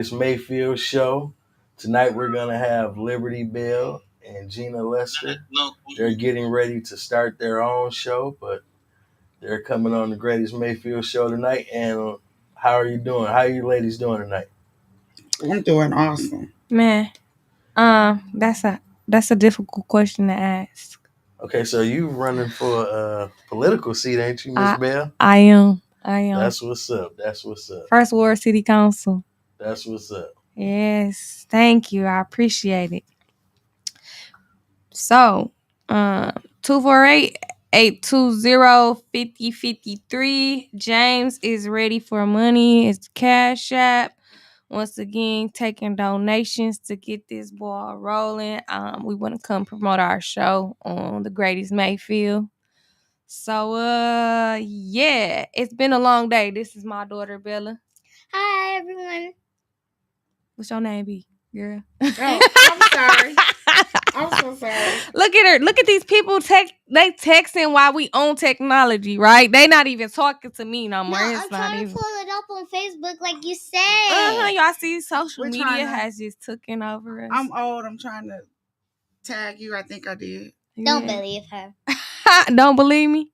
It's Mayfield show. Tonight we're gonna have Liberty Bell and Gina Lester. They're getting ready to start their own show, but they're coming on the Greatest Mayfield show tonight. And how are you doing? How are you ladies doing tonight? I'm doing awesome. Man, that's a difficult question to ask. Okay, so you running for a political seat, ain't you, Miss Bell? I am. That's what's up. First Ward City Council. That's what's up. Yes, thank you. I appreciate it. So, 248-820-5053. James is ready for money. It's Cash App. Once again, taking donations to get this ball rolling. We want to come promote our show on the Greatest Mayfield. So, yeah, it's been a long day. This is my daughter, Bella. Hi, everyone. What's your name, B, girl? Oh, I'm sorry. I'm so sorry. Look at her. Look at these people. They texting while we own technology, right? They not even talking to me no more. No, It's I'm not trying even. to pull it up on Facebook like you said. Y'all see social We're media has just taken over us. I'm old. I'm trying to tag you. I think I did. Don't believe her. Don't believe me?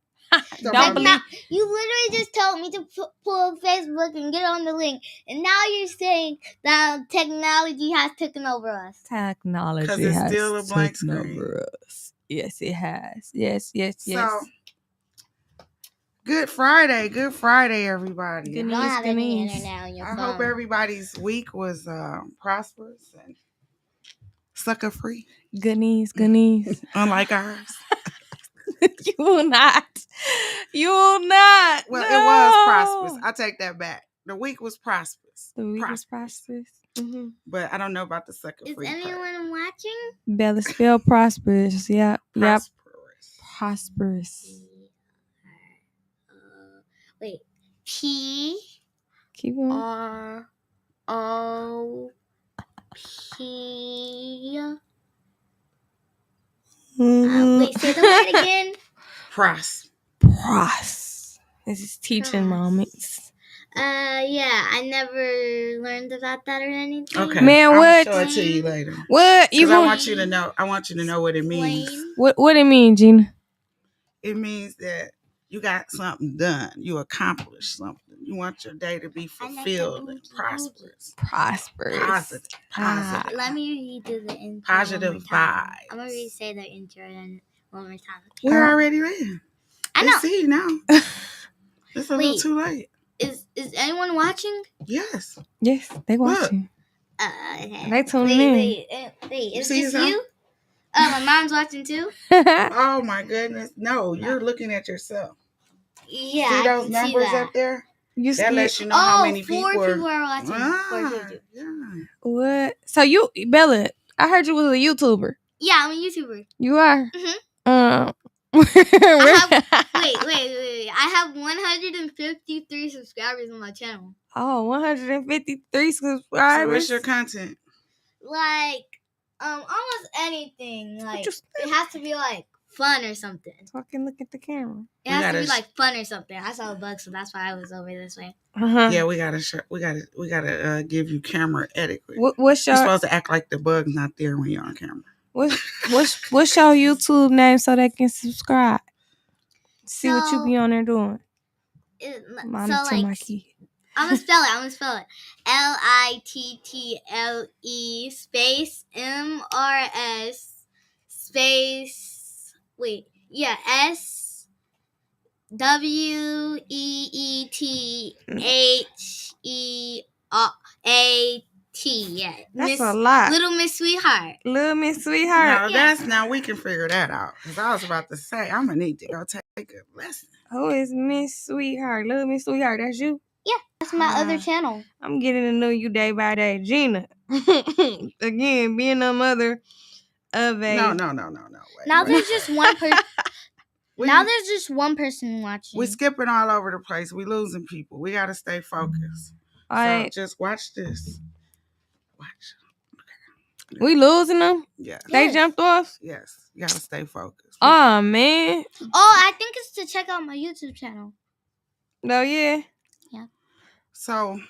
Don't believe. You literally just told me to pull up Facebook and get on the link, and now you're saying that technology has taken over us. Technology 'Cause it's has still a blank taken screen. over us. Yes, it has. Yes. So, good Friday, everybody. You don't have any internet on your phone. I hope everybody's week was prosperous and sucker free. Goodness. Unlike ours. You will not. Well, No. it was prosperous. I take that back. The week was prosperous. Was prosperous. Mm-hmm. But I don't know about the sucker free. Is anyone watching? Bella spell prosperous. Yep. Prosperous. Wait. P. Keep going. R. O. P. Wait, say the word again. Pros. This is teaching moments. Yeah, I never learned about that or anything. Okay, man, what? I'll show it to you later. What? Because I want you to know. I want you to know what it means. What it mean, Gina? It means that you got something done. You accomplished something. You want your day to be fulfilled and prosperous. Positive. Let me redo the intro. Positive vibes. I'm gonna say the intro one more time. We're already in. I know. See now. It's a little too late. Is anyone watching? Yes. Yes, they watching. Okay. They tuning in. Wait. Is this you? My mom's watching too. Oh my goodness! No, you're looking at yourself. Yeah, see those I can numbers see that. up there? That lets you know how many people are watching. Yeah. What? So you, Bella? I heard you was a YouTuber. Yeah, I'm a YouTuber. You are. Mm-hmm. Wait. I have 153 subscribers on my channel. Oh, 153 subscribers. So what's your content? Like, almost anything. Like, it has to be like fun or something. Fucking look at the camera. It has to be like fun or something. I saw a bug, so that's why I was over this way. Yeah, we gotta give you camera etiquette. What's your? You're supposed to act like the bug's not there when you're on camera. What's your YouTube name so they can subscribe? See what you be on there doing. Monitor my kid. I'm gonna spell it. Little space MRS space. Wait. Yeah. SWEETHEAT. Yeah. That's a lot. Little Miss Sweetheart. Now we can figure that out. Because I was about to say, I'm going to need to go take a lesson. Who is Miss Sweetheart? Little Miss Sweetheart, that's you? Yeah, that's my other channel. I'm getting to know you day by day. Gina. Again, being a mother of a... No. There's just one person. Now there's just one person watching. We're skipping all over the place. We're losing people. We got to stay focused. So just watch this. Okay. We losing them? Yeah. They jumped off? Yes. You got to stay focused. Oh, man. I think it's to check out my YouTube channel. Oh, yeah? Yeah. So,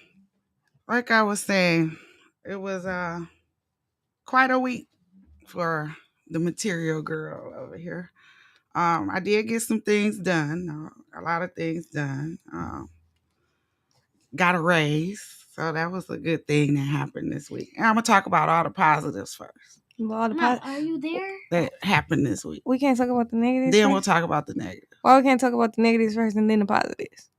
like I was saying, it was quite a week for the material girl over here. I did get some things done, a lot of things done. Got a raise, so that was a good thing that happened this week. And I'm gonna talk about all the positives first. Mom, are you there? That happened this week. We can't talk about the negatives. Then first? we'll talk about the negatives. Why we can't talk about the negatives first and then the positives?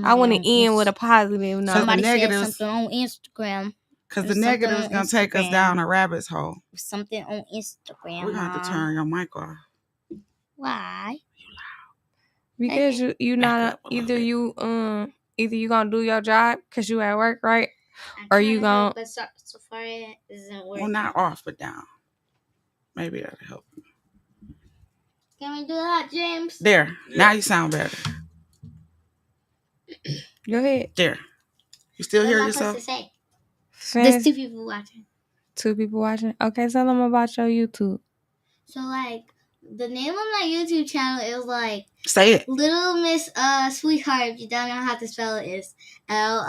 I want to end with a positive. No, somebody said something on Instagram. Because the negative is going to take us down a rabbit's hole. Something on Instagram. We're going to have to turn your mic off. Why? You loud. Because you not either you gonna do your job because you at work, right? Or you gonna. But so far it isn't working. Well, not off, but down. Maybe that'll help. Can we do that, James? There. Yeah. Now you sound better. Go ahead. There. You still hear yourself? To say? There's 2 people watching. 2 people watching? Okay, tell them about your YouTube. So, like, the name of my YouTube channel is, like... Say it. Little Miss Sweetheart. If you don't know how to spell it, is Little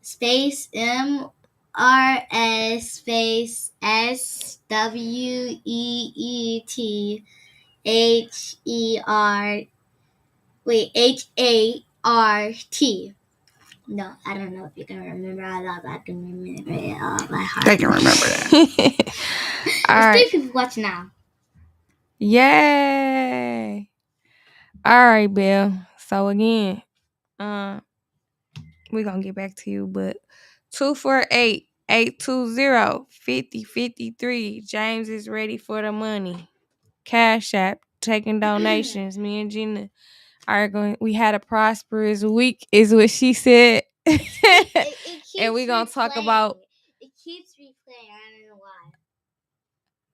space MRS space SWEETHER... Wait, HART. No, I don't know if you can remember all that, but I can remember it all by heart. They can remember that. There's 3 people watching now. Yay! All right, Bill. So again, we're gonna get back to you, but 248-820-5053. James is ready for the money. Cash App, taking donations. Me and Gina are going. We had a prosperous week, is what she said. And we're gonna talk about. It keeps replaying. I don't know why.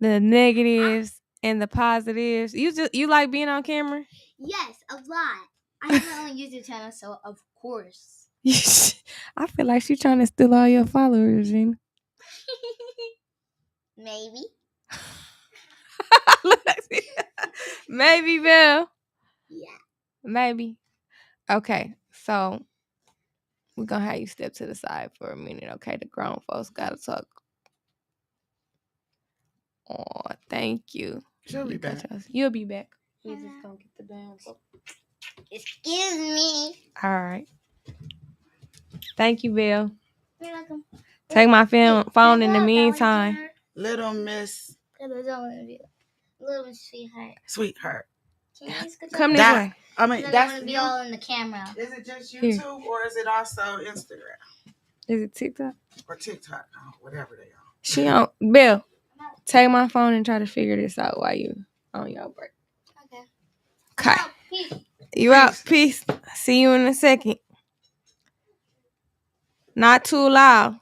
The negatives and the positives. You like being on camera? Yes, a lot. I have my own YouTube channel, so of course. I feel like she's trying to steal all your followers, Gina. Maybe. Maybe, Bill. Yeah. Maybe. Okay, so we're gonna have you step to the side for a minute, okay? The grown folks gotta talk. Oh, thank you. She'll be back. You'll be back. We just gonna get the damn book. Excuse me. All right. Thank you, Bill. You're welcome. Take my phone in the meantime. Little Miss. Little Miss Sweetheart. Sweetheart. Come this way. I mean, that's going to be all in the camera. Is it just YouTube or is it also Instagram? Is it TikTok? Or TikTok, whatever they are. She on Bill. Take my phone and try to figure this out while you on your break. Okay. Peace. You out. Peace. See you in a second. Not too loud.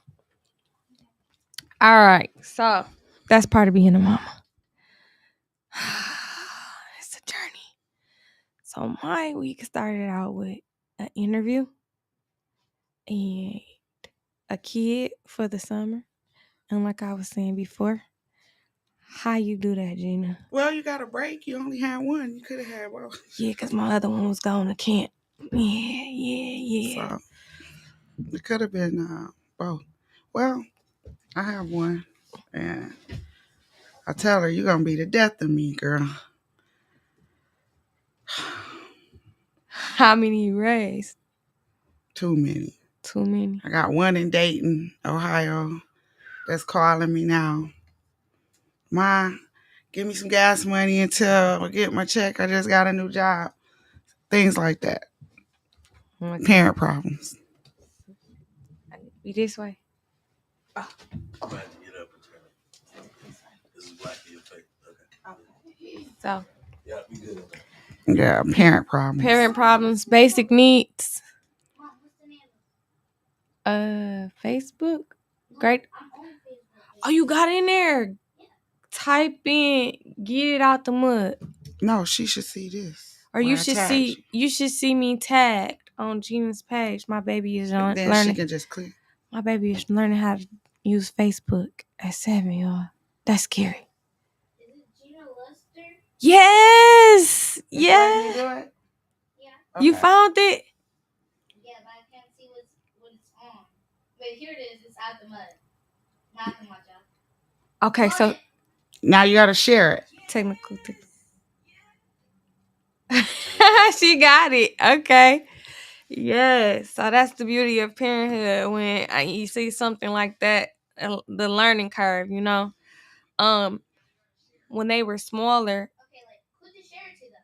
All right. So that's part of being a mama. It's a journey. So my week started out with an interview and a kid for the summer. And like I was saying before, how you do that, Gina? Well, you got a break. You only had one. You could have had one. Yeah, because my other one was going to camp. Yeah. So, it could have been both. Well, I have one. And I tell her, you're going to be the death of me, girl. How many you raised? Too many. Too many. I got one in Dayton, Ohio, that's calling me now. Ma, give me some gas money until I get my check. I just got a new job. Things like that. Okay. Parent problems. Be this way. Oh. I'm going to have to get up and turn it. This is black in your face. Okay. So. Yeah, we good. Yeah, parent problems. Parent problems, basic needs. Facebook. Great. Oh, you got in there. Type in, get it out the mud. No, she should see this. Or you should see me tagged on Gina's page. My baby is learning. Then she can just click. My baby is learning how to use Facebook at 7, y'all. That's scary. Is it Gina Lester? Yes. Yeah. Yeah. Okay. You found it? Yeah, but I can't see what it's on. here it is. It's out the mud. Not the mud, Okay, so Now you gotta share it. technical. She got it. Okay. Yes. So that's the beauty of parenthood when you see something like that, the learning curve, you know. When they were smaller, Okay, like who to share it to them?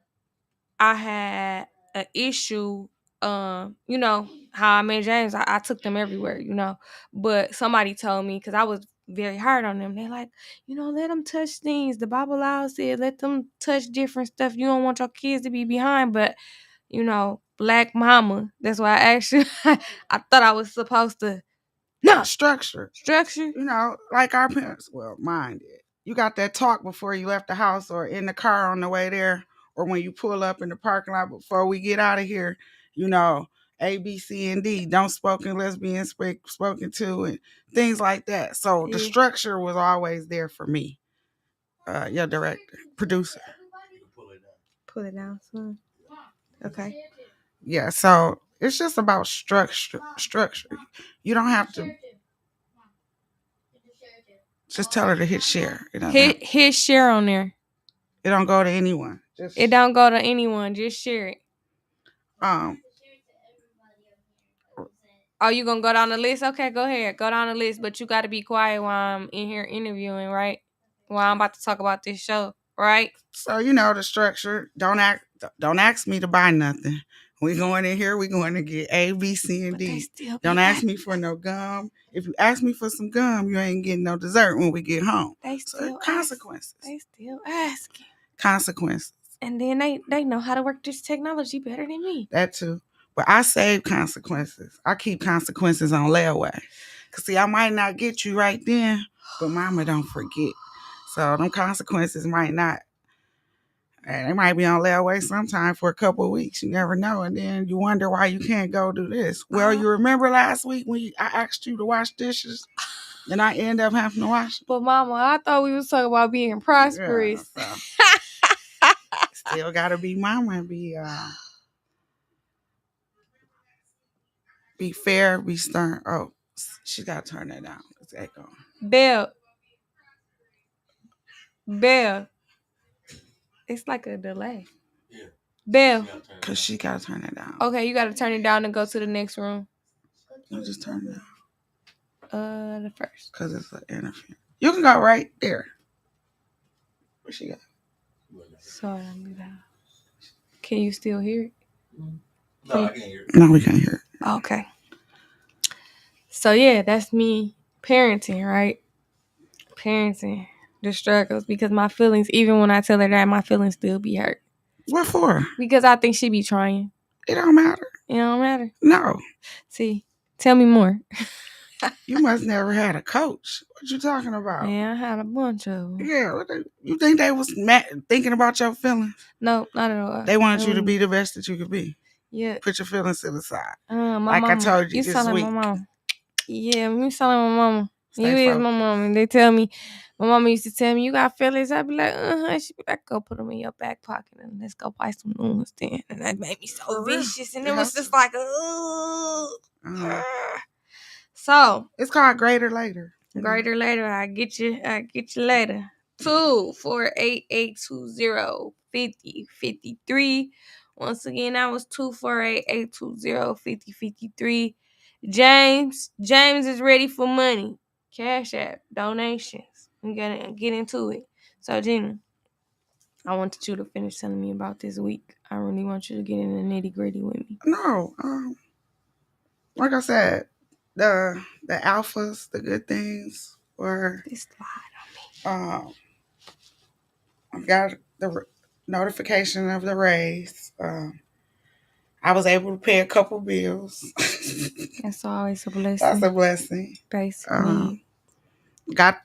I had an issue. You know how I met James. I took them everywhere, you know. But somebody told me because I was very hard on them. They like, let them touch things. The Bible allows it. Let them touch different stuff. You don't want your kids to be behind, but black mama. That's why I asked you. I thought I was supposed to Structure. structure. Like our parents. Well, mine did. You got that talk before you left the house or in the car on the way there, or when you pull up in the parking lot before we get out of here. A, B, C, and D. Don't spoken unless being spoken to, and things like that. So the Yeah. structure was always there for me. Your director, producer. Pull it down, son. Okay. Yeah, so it's just about structure. You don't have to just tell her to hit share. Hit share on there. It don't go to anyone. It don't go to anyone. Just share it. Oh, you gonna go down the list? Okay, go ahead. Go down the list, but you gotta be quiet while I'm in here interviewing, right? While I'm about to talk about this show, right? So the structure. Don't ask me to buy nothing. We going in here. We going to get A, B, C, and D. Don't ask me for no gum. If you ask me for some gum, you ain't getting no dessert when we get home. They still consequences. They still asking. Consequences. And then they know how to work this technology better than me. That too. But I save consequences. I keep consequences on layaway. Cause see, I might not get you right then, but mama don't forget. So them consequences might not. And they might be on layaway sometime for a couple of weeks. You never know. And then you wonder why you can't go do this. Well, you remember last week when I asked you to wash dishes and I end up having to wash them? But mama, I thought we was talking about being prosperous. Yeah, still gotta be mama and be fair, be stern. Oh, she gotta turn that down. It's echoing. Bell. It's like a delay. Yeah. Bell. Cause she gotta turn it down. Okay, you gotta turn it down and go to the next room. No, just turn it down. The first. Cause it's an interference. You can go right there. Where she go? Sorry, can you still hear it? No, I can't hear it. No, we can't hear it. Okay. So yeah, that's me parenting, right? Parenting the struggles because my feelings, even when I tell her that, my feelings still be hurt. What for? Because I think she be trying. It don't matter. It don't matter. No. See, tell me more. You must never had a coach. What you talking about? Yeah, I had a bunch of them. Yeah, you think they was thinking about your feelings? No, not at all. They wanted you to be the best that you could be. Yeah. Put your feelings to the side. Like mama, I told you this week. My mom. Yeah, me sound like my mama. You is my mom. And they tell me, my mama used to tell me, you got feelings. I'd be like, She'd be like, go put them in your back pocket and let's go buy some new ones then. And that made me so vicious. And it was just like, So. It's called Greater Later. Greater Later. I get you later. 248-820-5053. Once again, that was 248-820-5053. James is ready for money. Cash App, donations. We gotta get into it. So Gina, I wanted you to finish telling me about this week. I really want you to get in the nitty-gritty with me. No, like I said, the alphas, the good things were. This slide on me. I got the notification of the raise. I was able to pay a couple bills. That's always a blessing. That's a blessing. Basically. I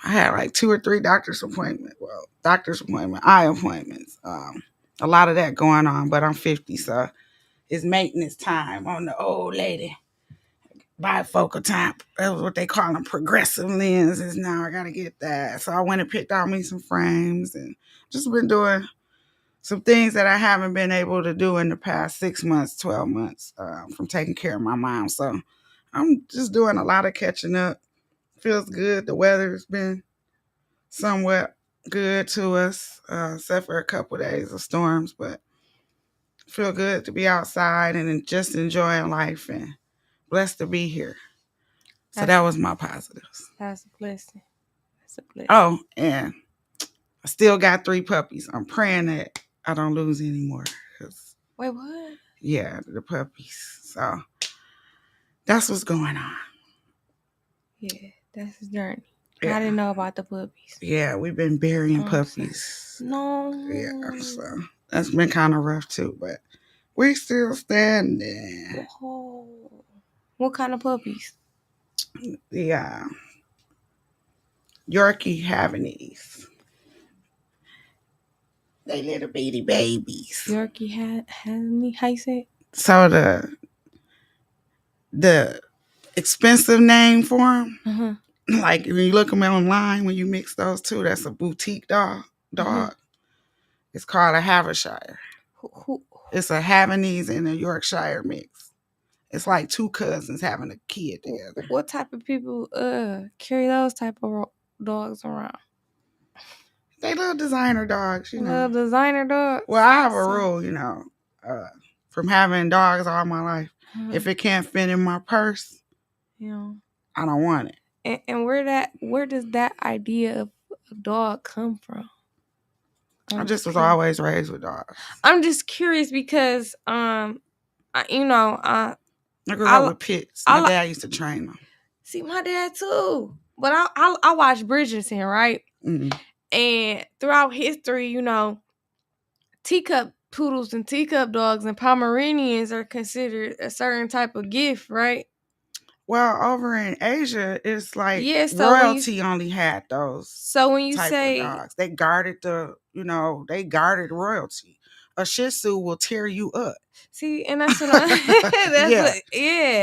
had like 2 or 3 doctor's appointments. Well, eye appointments. A lot of that going on, but I'm 50, so it's maintenance time on the old lady. Bifocal time. That was what they call them, progressive lenses. Now I got to get that. So I went and picked out me some frames and just been doing some things that I haven't been able to do in the past 6 months, 12 months from taking care of my mom. So I'm just doing a lot of catching up. Feels good. The weather's been somewhat good to us, except for a couple of days of storms, but feel good to be outside and just enjoying life and blessed to be here. So that was my positives. That's a blessing. That's a blessing. Oh, and I still got 3 puppies. I'm praying that I don't lose any more. Wait, what? Yeah, the puppies. So that's what's going on. Yeah, that's his journey. Yeah. I didn't know about the puppies. Yeah, we've been burying puppies. No. Yeah, so that's been kind of rough too, but we still standing. Oh. What kind of puppies? The Yorkie Havanese. They little bitty babies. Yorkie Havanese, how you say it? So the expensive name for them, like when you look them online, when you mix those two, that's a boutique dog. It's called a Havishire. It's a Havanese and a Yorkshire mix. It's like 2 cousins having a kid together. What type of people carry those type of dogs around? They little designer dogs, you know. Little designer dogs? Well, I have a rule, from having dogs all my life. If it can't fit in my purse, I don't want it. And where does that idea of a dog come from? I just was always raised with dogs. I'm just curious because I grew up with pits. My dad used to train them. See, my dad too. But I watched Bridgerton, right? Mm-hmm. And throughout history, teacup poodles and teacup dogs and Pomeranians are considered a certain type of gift, right? Well, over in Asia, it's like royalty only had those. So when you type say of dogs, they guarded they guarded royalty. A Shih Tzu will tear you up. See, and that's what I.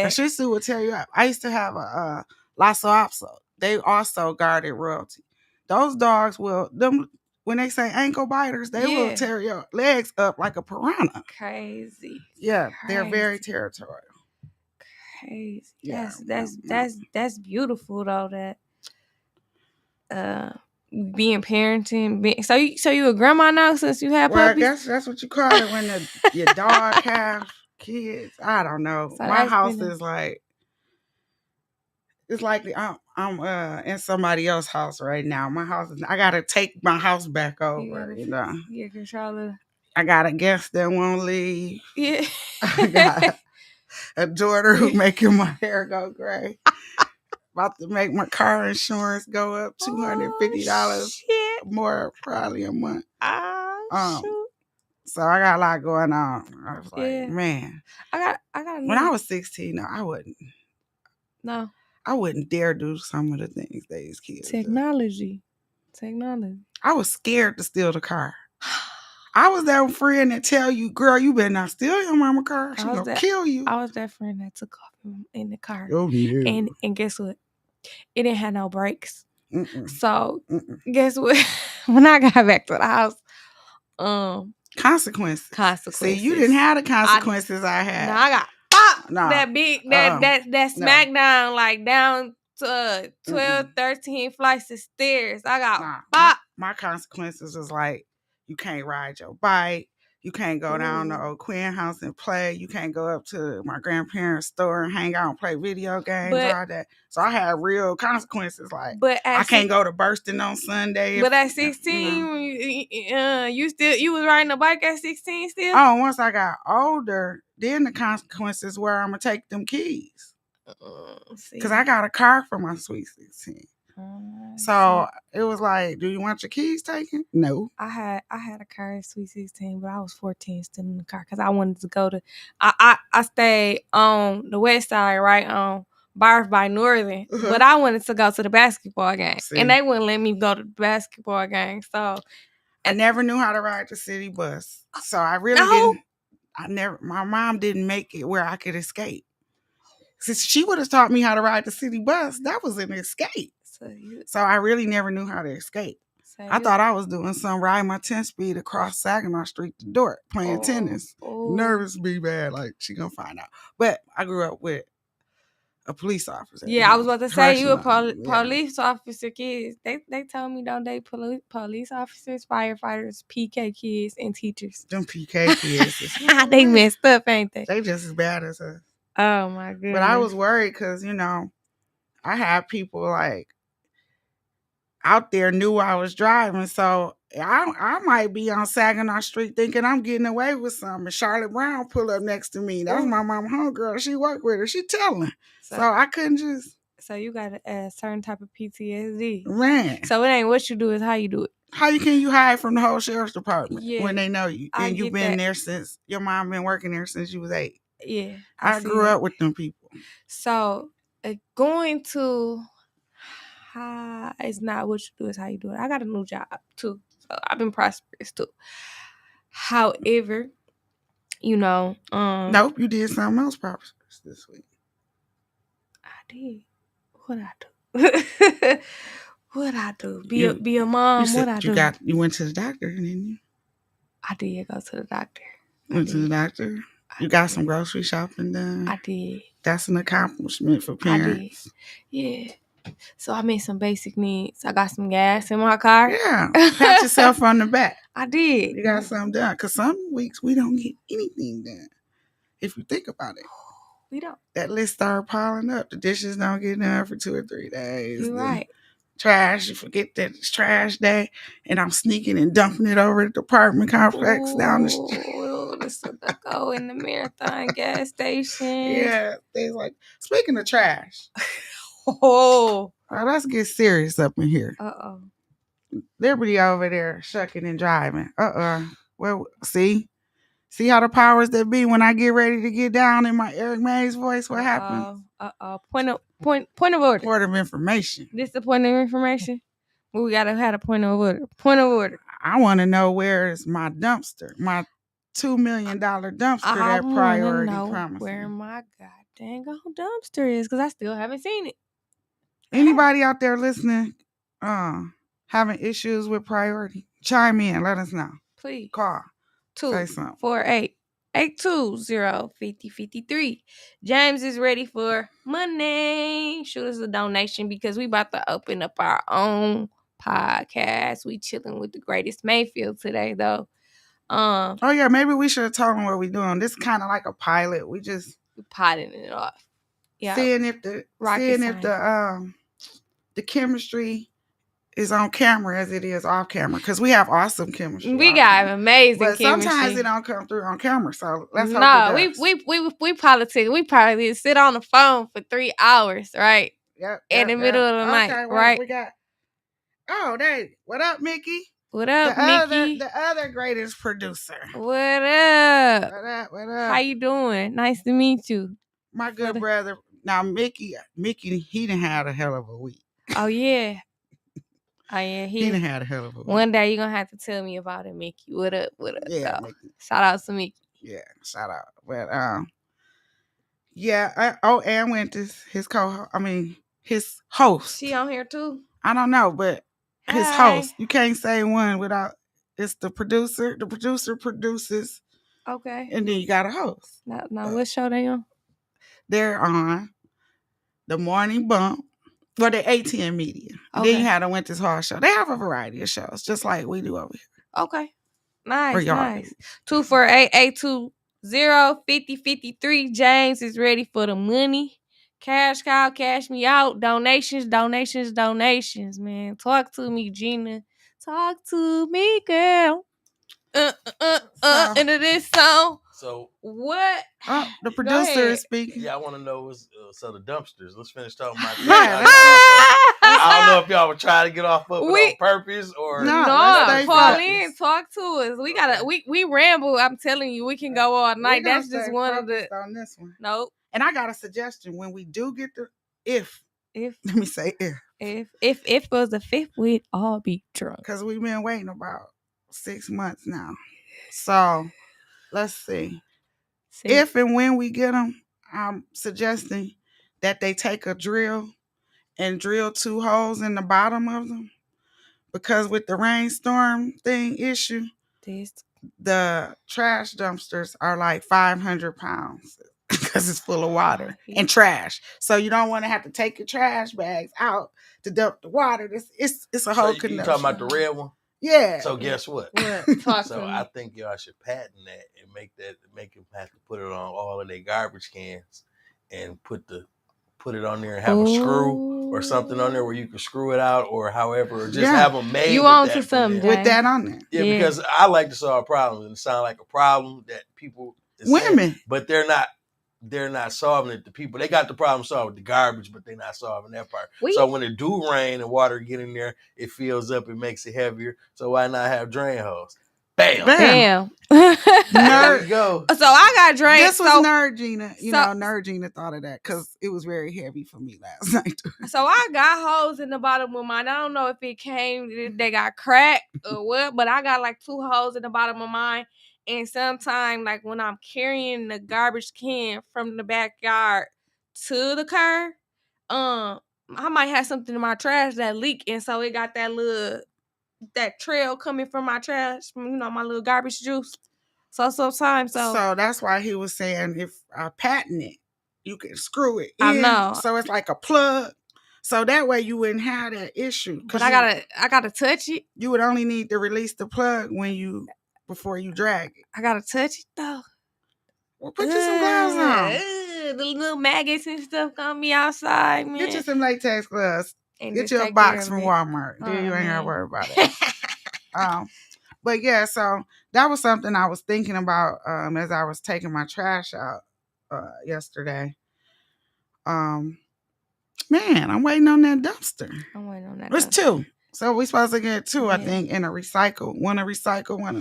A Shih Tzu will tear you up. I used to have a Lhasa Apso. They also guarded royalty. Those dogs when they say ankle biters, they will tear your legs up like a piranha. Crazy. Yeah, they're very territorial. Crazy. Yeah, that's beautiful though. That being parenting. So you a grandma now since you have puppies? Well, that's what you call it when your dog have kids. I don't know. So my house is like. It's like I'm in somebody else's house right now. My house I gotta take my house back over. Get control. I got a guest that won't leave. Yeah. I got a daughter who making my hair go gray. About to make my car insurance go up $250 more probably a month. Shoot. So I got a lot going on. I was like, man. I got when I was 16, no, I wouldn't. No. I wouldn't dare do some of the things these kids Technology. I was scared to steal the car. I was that friend that tell you, girl, you better not steal your mama car. She's gonna kill you. I was that friend that took off in the car. Oh, yeah. And guess what? It didn't have no brakes. So guess what? When I got back to the house, consequences. See, you didn't have the consequences I had. No, I got that big that smackdown like down to 12, 13 flights of stairs. I got my consequences was like you can't ride your bike. You can't go down to old Quinn house and play. You can't go up to my grandparents' store and hang out and play video games, all that. So I had real consequences. Like, I can't go to Burston on Sunday. But at 16, you was riding a bike at 16 still? Oh, once I got older, then the consequences were I'm gonna take them keys. Because I got a car for my sweet 16. So it was like, do you want your keys taken? No. I had a car at Sweet 16, but I was 14 still in the car because I wanted to go to. I stayed on the west side, right on Barf by Northern, but I wanted to go to the basketball game, and they wouldn't let me go to the basketball game. So I never knew how to ride the city bus, so I really didn't. My mom didn't make it where I could escape. Since she would have taught me how to ride the city bus, that was an escape. So I really never knew how to escape. I thought I was doing some riding my 10-speed across Saginaw Street to Dort, playing tennis. Nervous be bad, like she gonna find out. But I grew up with a police officer. Yeah, I was about to say you a Correctional, police officer kids. They told me don't date police officers, firefighters, PK kids, and teachers. Them PK kids. They messed up, ain't they? They just as bad as us. Oh my goodness. But I was worried because, you know, I had people like out there knew I was driving. So I might be on Saginaw Street thinking I'm getting away with something. Charlotte Brown pull up next to me. That's my mama homegirl. She worked with her. She telling. So I couldn't just. So you got a certain type of PTSD. Man. So it ain't what you do, it's how you do it. How can you hide from the whole sheriff's department Yeah, when they know you? And you've been there since, your mom been working there since you was 8. Yeah. I grew up with them people. So going to it's not what you do, it's how you do it. I got a new job too. So I've been prosperous too. However, you know, nope, you did something else prosperous this week. I did. What I do? What I do? Be a mom. What I do? You went to the doctor, didn't you? I did go to the doctor. Went to the doctor. You got some grocery shopping done. I did. That's an accomplishment for parents. I did. Yeah. So I made some basic needs. I got some gas in my car. Yeah. Pat yourself on the back. I did. You got something done. Because some weeks we don't get anything done. If you think about it. We don't. That list started piling up. The dishes don't get done for 2 or 3 days. You're right. Trash, you forget that it's trash day, and I'm sneaking and dumping it over at the apartment complex down the street. The go in the Marathon gas station. Yeah, things like. Speaking of trash. Oh. All right, let's get serious up in here. Liberty over there shucking and driving. Well, see how the powers that be when I get ready to get down in my Eric Mays voice, what happens? Point of order. Point of information. This the point of information? Well, we gotta have a point of order. Point of order. I want to know where is my dumpster, my $2 million dumpster that Priority promised. Where my goddamn dumpster is, because I still haven't seen it. Anybody out there listening, having issues with Priority, chime in. Let us know. Please call 248-820-5053. James is ready for money. Shoot us a donation because we about to open up our own podcast. We chilling with the greatest Mayfield today, though. Oh yeah, maybe we should have told them what we're doing. This is kind of like a pilot. We just piloting it off. Yeah. Seeing if the chemistry is on camera as it is off camera, because we have awesome chemistry. We got amazing chemistry. But sometimes it don't come through on camera. So let's hope it does. we politic. We probably sit on the phone for 3 hours, right? Yep. In the middle of the night, right? We got. What up, Mickey? What up, Mickey? The other greatest producer. What up? What up? How you doing? Nice to meet you. My good brother. Now, Mickey, he done had a hell of a week. Oh, yeah. He done had a hell of a week. One day you're going to have to tell me about it, Mickey. What up? Yeah, Mickey. Shout out to Mickey. Yeah, shout out. But, and Winters, his host. She on here, too? I don't know, but his host. You can't say one without, it's the producer. The producer produces. Okay. And then you got a host. Now what show they on? They're on The Morning Bump. Well, the ATM Media. Okay. Then you had a Winters Hall show. They have a variety of shows, just like we do over here. Okay. Nice. 248-820-5053. James is ready for the money. Cash cow, cash me out. Donations, man. Talk to me, Gina. Talk to me, girl. Into this song. So what? The producer is speaking. Yeah, I want to know so the dumpsters. Let's finish talking about that. I don't know if y'all were trying to get off of it on purpose or no. Call in, talk to us. We gotta we ramble. I'm telling you, we can go all night. That's just one of the on this one. Nope. And I got a suggestion when we do get if let me say if was the 5th, we'd all be drunk because we've been waiting about 6 months now. So let's see. If and when we get them, I'm suggesting that they take a drill and drill 2 holes in the bottom of them, because with the rainstorm issue, the trash dumpsters are like 500 pounds. because it's full of water Oh, and trash. So you don't want to have to take your trash bags out to dump the water. It's a whole So connection. you talking about the red one? Yeah. So guess what? Talk So to me. I think y'all should patent that and make them have to put it on all of their garbage cans and put it on there and have a screw or something on there where you can screw it out or however, or just have them made You with on that to from something, there. With that on there. Yeah, because I like to solve problems and it sounds like a problem that people is saying, Women. but they're not solving it. The people, they got the problem solved with the garbage, but they're not solving that part. So when it do rain and water get in there, it fills up, it makes it heavier. So why not have drain hose? Bam. Damn. There you go. So I got drained. This was Nerd Gina. Nerd Gina thought of that because it was very heavy for me last night. So I got holes in the bottom of mine. I don't know if it came, they got cracked or what, but I got like 2 holes in the bottom of mine. And sometimes, like when I'm carrying the garbage can from the backyard to the curb, I might have something in my trash that leak, and so it got that trail coming from my trash, from my little garbage juice. So sometimes, so that's why he was saying if I patent it, you can screw it in. I know. So it's like a plug. So that way you wouldn't have that issue. But I gotta touch it. You would only need to release the plug before you drag it. I gotta touch it though. Well, put you some gloves on. The little maggots and stuff gonna be outside, man. Get you some latex gloves. And get you a box from Walmart. Then you ain't gotta worry about it. But yeah, so that was something I was thinking about as I was taking my trash out yesterday. Man, I'm waiting on that dumpster. I'm waiting on that. There's 2. So we supposed to get 2, I think, in a recycle. One or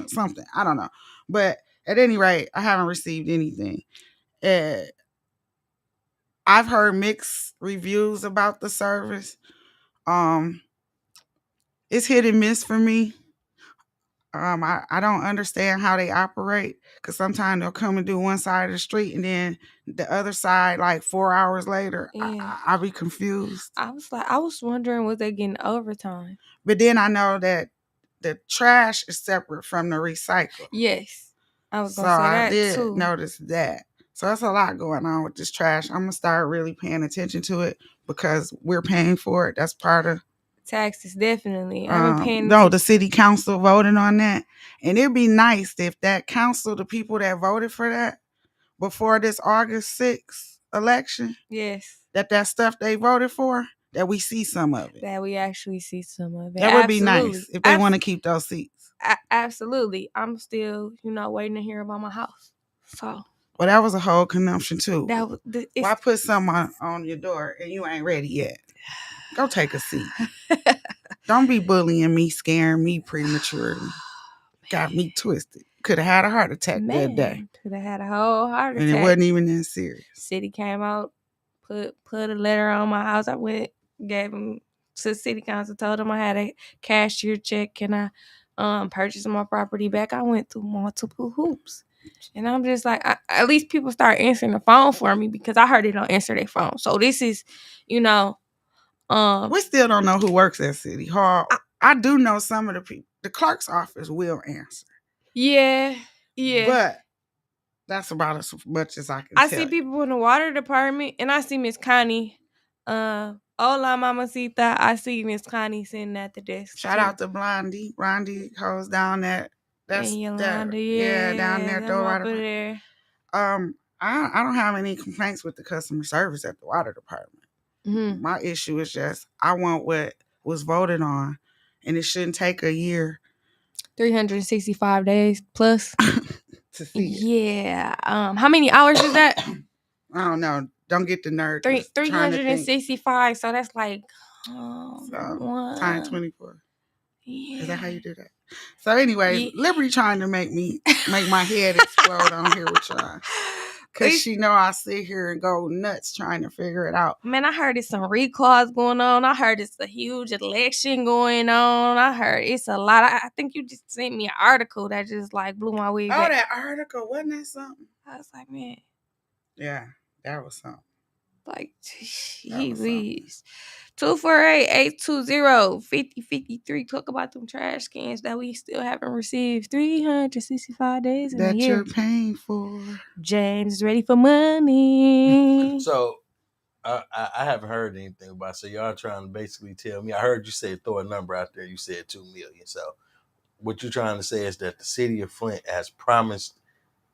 something. I don't know. But at any rate, I haven't received anything. I've heard mixed reviews about the service. It's hit and miss for me. I don't understand how they operate because sometimes they'll come and do one side of the street and then the other side like 4 hours later. I'll be confused. I was wondering, was they getting overtime? But then I know that the trash is separate from the recycle. Yes, I was gonna say that too. So I did notice that. So that's a lot going on with this trash. I'm gonna start really paying attention to it because we're paying for it. That's part of taxes, definitely. I've been paying. No, the city council voted on that, and it'd be nice if that council, the people that voted for that before this August 6th election, yes, that stuff they voted for, that we see some of it. That we actually see some of it. That would be nice if they want to keep those seats. Absolutely. I'm still, waiting to hear about my house. So. Well, that was a whole consumption too. Why put something on your door and you ain't ready yet? Go take a seat. Don't be bullying me, scaring me prematurely. Got me twisted. Could have had a heart attack that day. Could have had a whole heart attack. And it wasn't even that serious. City came out, put a letter on my house. I went, gave them to the city council, told them I had a cashier check and I purchased my property back. I went through multiple hoops. And I'm just like, at least people start answering the phone for me because I heard they don't answer their phone. So this is, we still don't know who works at City Hall. I do know some of the people. The clerk's office will answer. Yeah. But that's about as much as I can I tell see people in the water department, and I see Miss Connie. Hola, mamacita. I see Miss Connie sitting at the desk. Shout out to Blondie. Blondie holds down that. That's Yolanda, down there. There. I don't have any complaints with the customer service at the water department. Mm-hmm. My issue is just I want what was voted on, and it shouldn't take a year. 365 days plus to see it. Yeah. How many hours is that? I don't know. Don't get the nerd. 365. So that's like times 24. Yeah. Is that how you do that? So anyway, Liberty trying to make my head explode on here with y'all. Because she know I sit here and go nuts trying to figure it out. Man, I heard it's some recalls going on. I heard it's a huge election going on. I heard it's a lot. I think you just sent me an article that just like blew my wig. Oh, that article. Wasn't that something? I was like, man. Yeah, that was something. Like, jeez. 248-820-5053. Talk about them trash cans that we still haven't received. 365 days in a That year. you're paying for. James is ready for money. So I haven't heard anything about it. So y'all trying to basically tell me. I heard you say throw a number out there. You said 2 million. So what you're trying to say is that the city of Flint has promised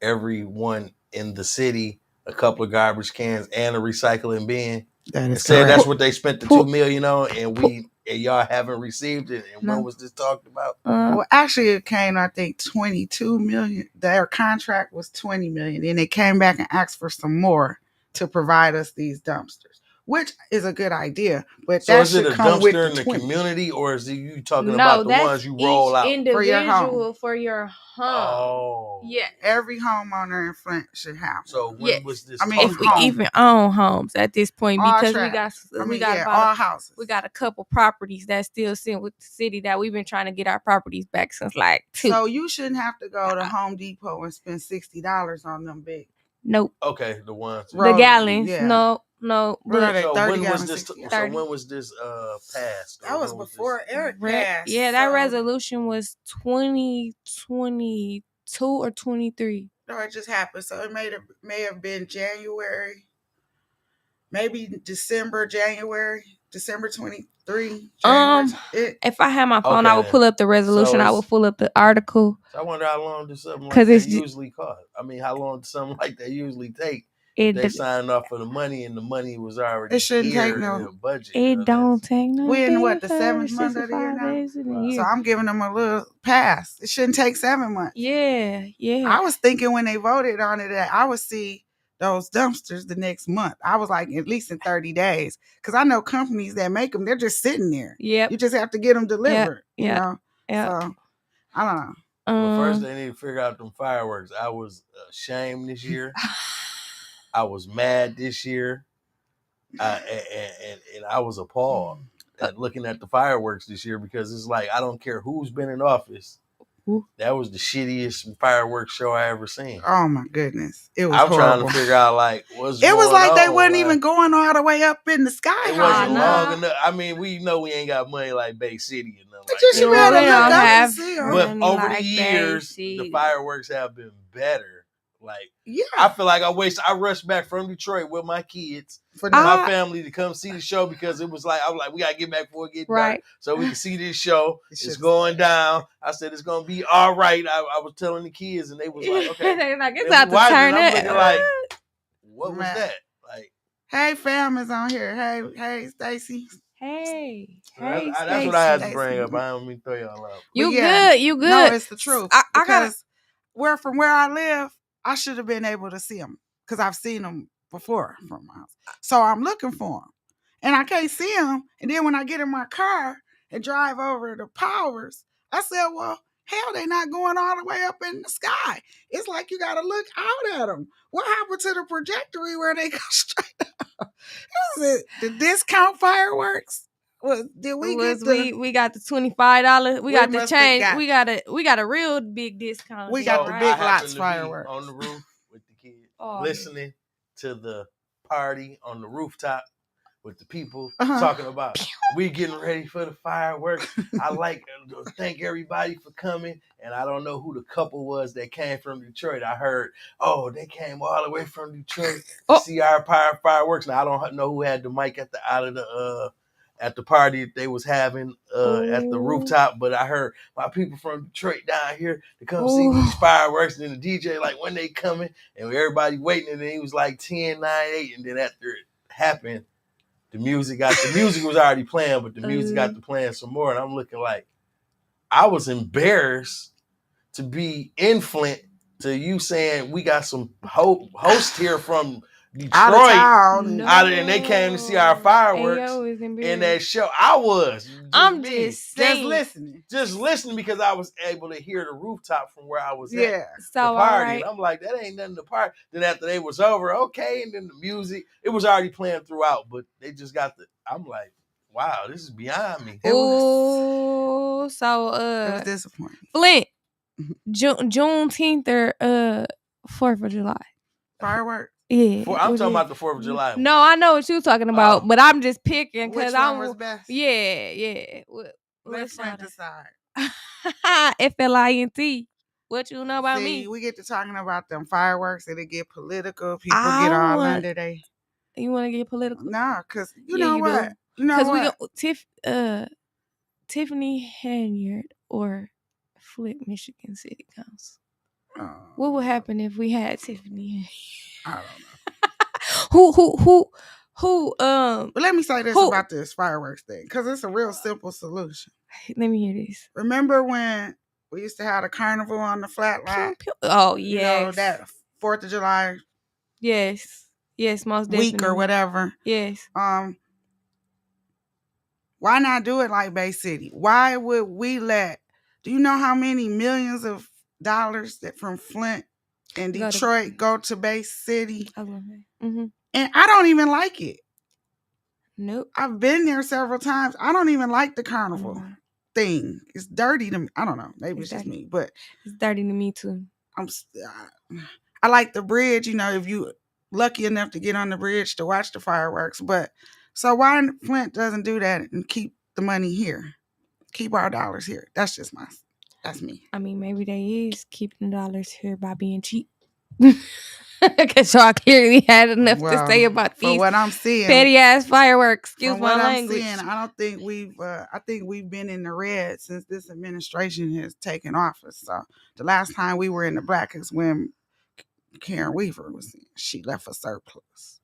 everyone in the city a couple of garbage cans and a recycling bin. That is Said correct. that's what they spent the 2 million on, and y'all haven't received it. And No. when was this talked about? Well, actually, it came, I think, 22 million. Their contract was 20 million. Then they came back and asked for some more to provide us these dumpsters, which is a good idea. But So that is it should a come with dumpster in the the 20 community, or is it you talking No, about the that's ones you roll each out? individual for your home. Oh, Yeah. Every homeowner in Flint should have one. So when Yes. was this? I mean, If we home. even own homes at this point, All because trash. we got about all houses. we got a couple properties that still sitting with the city that we've been trying to get our properties back since like 2. So you shouldn't have to go to Home Depot and spend $60 on them big. Nope. Okay, the ones. The gallons. Yeah. No. What are they? So 30 when was gallons, this? 60 So gallons? when was this passed? That was before Eric passed. Yeah, that so- resolution was 2022 or 23. No, it just happened. So it may have been January, maybe December 23. If I had my phone, Okay, I would pull up the resolution. So I would pull up the article. So I wonder how long does something like 'Cause that it's usually cost? I mean, how long does something like that usually take? It They d- signed off for the money, and the money was already It shouldn't here take in no- the budget. It don't take no. We're in what, the 7th month of the year now? So I'm giving them a little pass. It shouldn't take 7 months. Yeah. I was thinking when they voted on it that I would see those dumpsters the next month. I was like, at least in 30 days. Because I know companies that make them, they're just sitting there. Yep. You just have to get them delivered, you know? Yep. So, I don't know. Well, first they need to figure out them fireworks. I was ashamed this year. I was mad this year. And I was appalled at looking at the fireworks this year because it's like, I don't care who's been in office. That was the shittiest fireworks show I ever seen. Oh my goodness. It was I'm horrible. trying to figure out like what's It was going like they on, weren't even going all the way up in the sky. It wasn't long enough. I mean, we know we ain't got money like Bay City and nothing But like you that. should be able to look up and see them. But over like the years, Bay the fireworks have been better. Like, yeah, I feel like I rushed back from Detroit with my kids, for my family to come see the show because it was like, I was like, we got to get back before it gets dark so we can see this show. It's going down. I said, it's going to be all right. I was telling the kids and they was like, okay. They're like, it's about to turn I'm up. looking like, what was that? Like, hey, fam is on here. Hey, Stacy. Hey, that's what I had to bring up. I don't mean to throw y'all out. You good. No, it's the truth. From where I live, I should have been able to see them because I've seen them before from my house. So I'm looking for them. And I can't see them. And then when I get in my car and drive over to Powers, I said, well, hell, they're not going all the way up in the sky. It's like you got to look out at them. What happened to the trajectory where they go straight up? Was it the discount fireworks? Did we get we got the $25? We got the change. We got a real big discount. We got the big lots fireworks on the roof with the kids, listening to the party on the rooftop with the people talking about we getting ready for the fireworks. I like to thank everybody for coming, and I don't know who the couple was that came from Detroit. I heard, they came all the way from Detroit to see our fireworks. Now I don't know who had the mic at the party that they was having at the rooftop, but I heard my people from Detroit down here to come see these fireworks. And then the DJ like, when they coming, and everybody waiting, and then he was like 10, 9, 8, and then after it happened, the music was already playing, but the music got to playing some more, and I'm looking like I was embarrassed to be in Flint to you saying we got some hosts here from Detroit, and they came to see our fireworks in that show. I'm just listening because I was able to hear the rooftop from where I was at the party. And I'm like, that ain't nothing to party. Then after they was over, okay, and then the music, it was already playing throughout, but they just got I'm like, wow, this is beyond me. It was disappointing. Flint, Juneteenth or 4th of July. Fireworks? Yeah. I'm talking about the 4th of July one. No, I know what you're talking about, but I'm just picking Which because one was best? Yeah. Let Flint decide. FLINT. What you know about me? We get to talking about them fireworks and it get political. People get all under they. You want to get political? No, because you know what? Do. You know what? Tiffany Henyard or Flint, Michigan City Council. What would happen if we had Tiffany? I don't know. Who? But let me say this about this fireworks thing, because it's a real simple solution. Let me hear this. Remember when we used to have a carnival on the flat lot? Oh, yes. You know, that 4th of July. Yes, most definitely. Week or whatever. Yes. Why not do it like Bay City? Why would we do you know how many millions of dollars that from Flint and Detroit go to Bay City? Mm-hmm. And I don't even like it. Nope. I've been there several times. I don't even like the carnival thing. It's dirty to me. I don't know. Maybe it's just me, but it's dirty to me too. I like the bridge, you know, if you lucky enough to get on the bridge to watch the fireworks. But so why Flint doesn't do that and keep the money here? Keep our dollars here. That's me. I mean, maybe they is keeping the dollars here by being cheap. Because y'all clearly had enough to say about these what I'm seeing, petty ass fireworks. Excuse my I'm language. seeing, I don't think I think we've been in the red since this administration has taken office. So the last time we were in the black is when Karen Weaver was in. She left a surplus.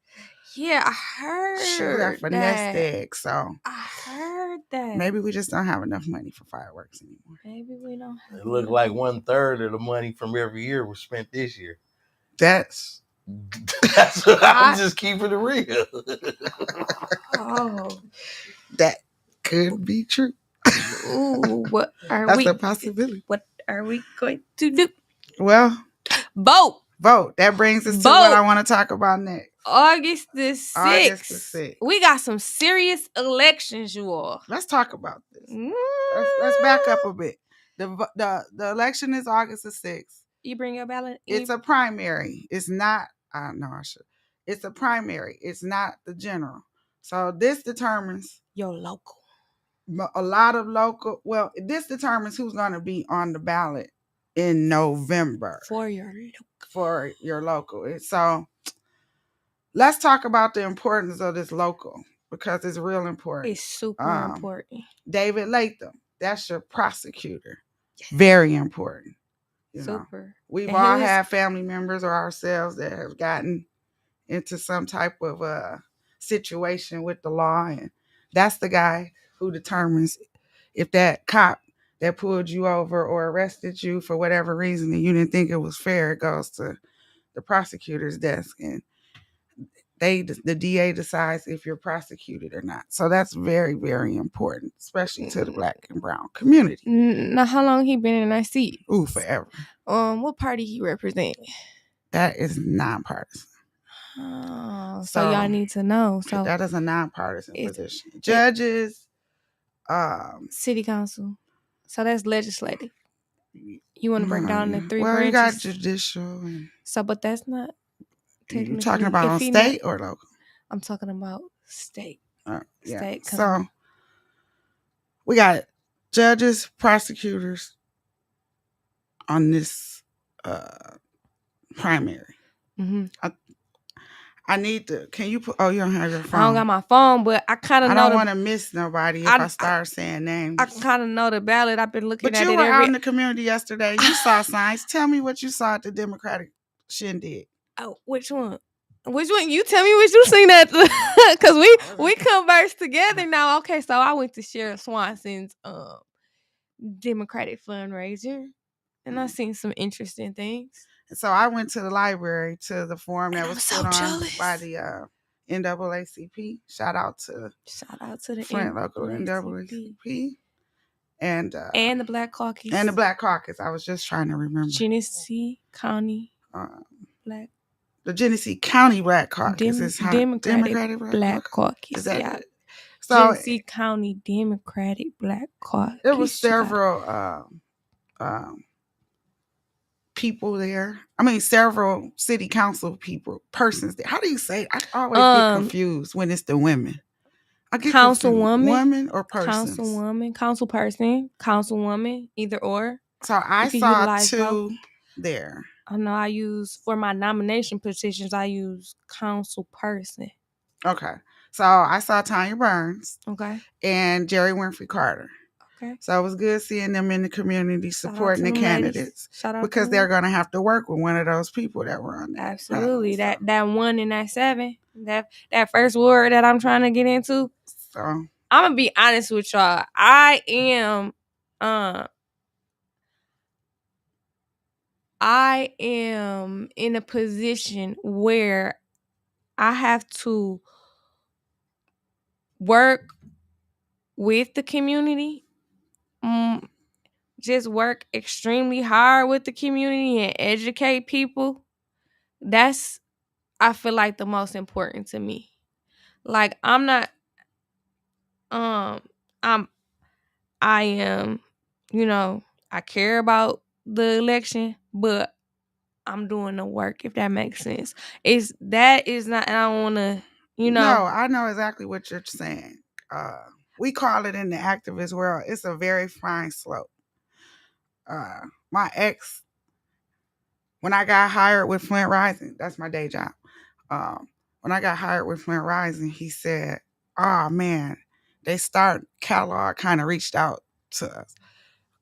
Yeah, I heard she left a nest egg. So I heard that. Maybe we just don't have enough money for fireworks anymore. Maybe we don't have it looked like 1/3 of the money from every year was spent this year. That's what I'm just keeping it real. That could be true. Ooh, what are That's a possibility. What are we going to do? Well, vote. That brings us to what I want to talk about next. August the 6th. We got some serious elections, you all. Let's talk about this. Let's back up a bit. The election is August the 6th. You bring your ballot? It's a primary. It's not. No, I should. It's a primary. It's not the general. So this determines your local. A lot of local. Well, this determines who's going to be on the ballot in November for your local. So let's talk about the importance of this local, because it's real important. It's super important. David Latham, that's your prosecutor. Yes. Very important. Super. We've all had family members or ourselves that have gotten into some type of situation with the law, and that's the guy who determines if that cop that pulled you over or arrested you for whatever reason and you didn't think it was fair, it goes to the prosecutor's desk, and the DA decides if you're prosecuted or not. So that's very, very important, especially to the Black and brown community. Now, how long he been in that seat? Ooh, forever. What party he represent? That is nonpartisan. Oh, so y'all need to know. So that is a nonpartisan position. Judges, city council. So that's legislative. You want to break down the three branches? Well, you got judicial. But that's not. You talking about on state or local? I'm talking about state. State. So we got judges, prosecutors on this primary. Mm-hmm. I need to. Can you put? Oh, you don't have your phone. I don't got my phone, but I kind of know. I don't want to miss nobody if I start saying names. I kind of know the ballot. I've been looking at it. But you were out in the community yesterday. You saw signs. Tell me what you saw at the Democratic shindig. Oh, which one? You tell me what you seen at, because we converse together now. Okay, so I went to Sheriff Swanson's Democratic fundraiser, and I seen some interesting things. So I went to the library to the forum that was put on by the NAACP. Shout out to the Flint local NAACP. And the Black Caucus. And the Black Caucus. I was just trying to remember. Genesee County Black. The Genesee County Black Caucus is Democratic Black Caucus. Is that so Genesee County Democratic Black Caucus. There was several people there. I mean, several city council persons there. How do you say it? I always get confused when it's the women. I get councilwoman, women or persons. councilwoman, either or. So I saw two there. I know I use, for my nomination positions, I use council person. Okay. So I saw Tanya Burns. Okay. And Jerry Winfrey Carter. Okay. So it was good seeing them in the community supporting the candidates. Because they're going to have to work with one of those people that were on there. Absolutely. So. That 1 and that 7, that first ward that I'm trying to get into. So I'm going to be honest with y'all. I am in a position where I have to work with the community, just work extremely hard with the community and educate people. That's, I feel like, the most important to me. Like, I'm not, I am, I care about the election, but I'm doing the work, if that makes sense. That is not, and I don't want to, No, I know exactly what you're saying. We call it in the activist world, it's a very fine slope. My ex, when I got hired with Flint Rising, that's my day job. When I got hired with Flint Rising, he said, "Oh man, Kellogg kind of reached out to us.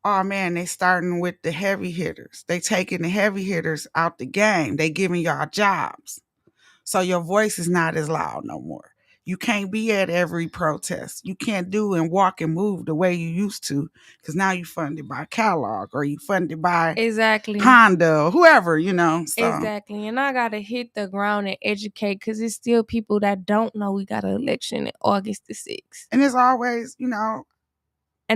Oh man, they starting with the heavy hitters. They taking the heavy hitters out the game. They giving y'all jobs. So your voice is not as loud no more. You can't be at every protest. You can't do and walk and move the way you used to because now you're funded by Kellogg or you funded by Honda or whoever, So. Exactly. And I got to hit the ground and educate because it's still people that don't know we got an election in August the 6th. And it's always, And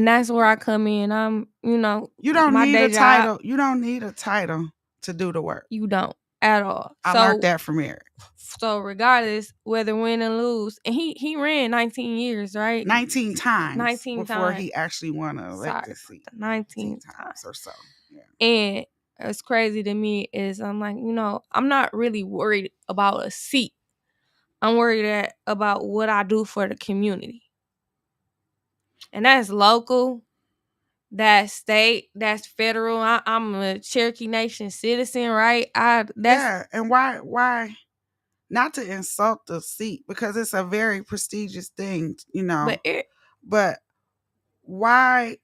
that's where I come in. I'm, you don't need a title. You don't need a title to do the work. You don't at all. I learned that from Eric. So regardless, whether win or lose, and he ran 19 years, right? 19 times. 19 before times. He actually won an elected seat. 19 times or so. Yeah. And what's crazy to me is I'm like, I'm not really worried about a seat. I'm worried about what I do for the community. And that's local, that's state, that's federal. I'm a Cherokee Nation citizen, right? Yeah, and why not to insult the seat because it's a very prestigious thing, But why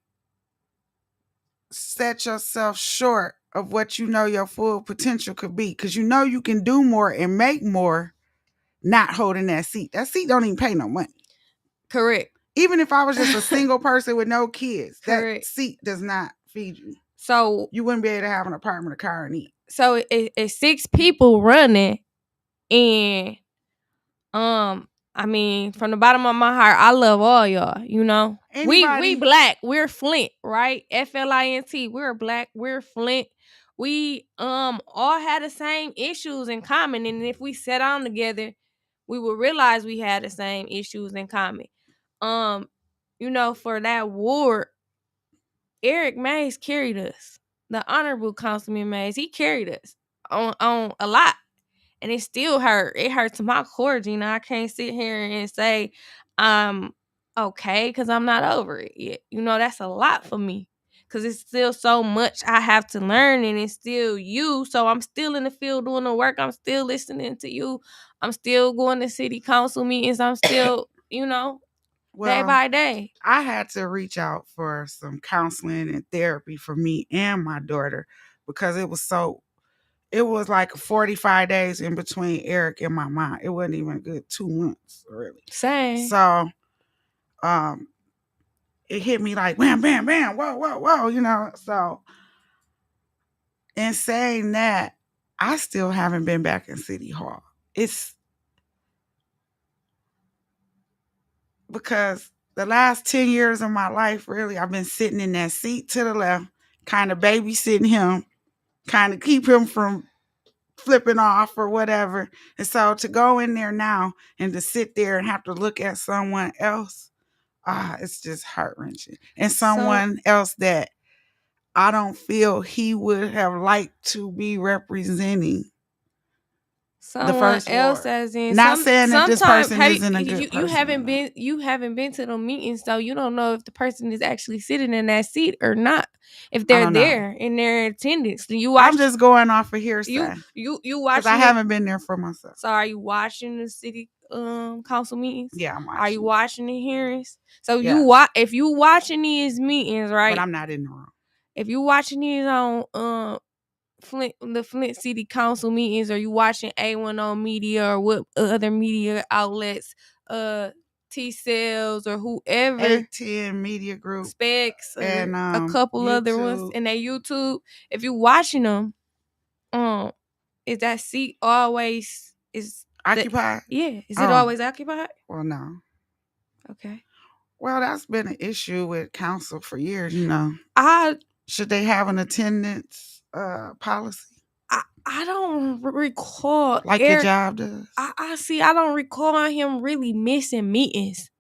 set yourself short of what your full potential could be? Because you can do more and make more not holding that seat. That seat don't even pay no money. Correct. Even if I was just a single person with no kids, that seat does not feed you. So you wouldn't be able to have an apartment, a car, and eat. So it's 6 people running, and I mean, from the bottom of my heart, I love all y'all. We Black, we're Flint, right? FLINT. We're Black, we're Flint. We all had the same issues in common, and if we sat down together, we would realize we had the same issues in common. For that ward, Eric Mays carried us. The Honorable Councilman Mays, he carried us on a lot. And it still hurt. It hurt to my core, Gina. I can't sit here and say I'm okay because I'm not over it yet. That's a lot for me because it's still so much I have to learn, and it's still you. So I'm still in the field doing the work. I'm still listening to you. I'm still going to city council meetings. I'm still, day by day. I had to reach out for some counseling and therapy for me and my daughter because it was like 45 days in between Eric and my mom. It wasn't even a good 2 months, really. Same. So, it hit me like wham, bam, bam, whoa, whoa, whoa, So, in saying that, I still haven't been back in City Hall. It's because the last 10 years of my life, really, I've been sitting in that seat to the left, kind of babysitting him, kind of keep him from flipping off or whatever. And so to go in there now and to sit there and have to look at someone else, it's just heart-wrenching. And someone else that I don't feel he would have liked to be representing the Someone first else ward. as in Not saying that this sometimes person isn't a good you haven't person. been to the meetings, so you don't know if the person is actually sitting in that seat or not. If I they're don't know. there in their attendance, you watch. I'm just going off of hearsay you because I watching. haven't been there for myself. So are you watching the city council meetings? Yeah, I'm watching. Are you watching the hearings? So Yes. if you watching these meetings, right? But I'm not in the room. If you watching these on the Flint City Council meetings, or you watching A10 Media or what other media outlets, T-Cells or whoever, 810 Media Group, Specs, and a couple YouTube. other ones, and they YouTube. If you watching them, is that seat always occupied? Is it always occupied? Well, no. Okay. Well, that's been an issue with council for years. Should they have an attendance policy? I don't recall like your job does. I don't recall him really missing meetings.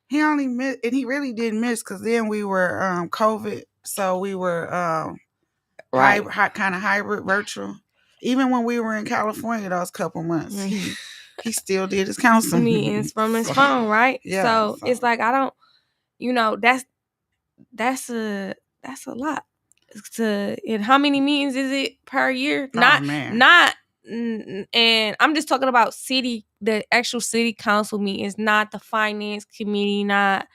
He only missed, and he really didn't miss because then we were COVID, so we were kind of hybrid virtual. Even when we were in California those couple months, he still did his council meetings from his phone, right? Yeah. So it's like I don't, that's a lot. And how many meetings is it per year? And I'm just talking about the actual city council meetings, not the finance committee, not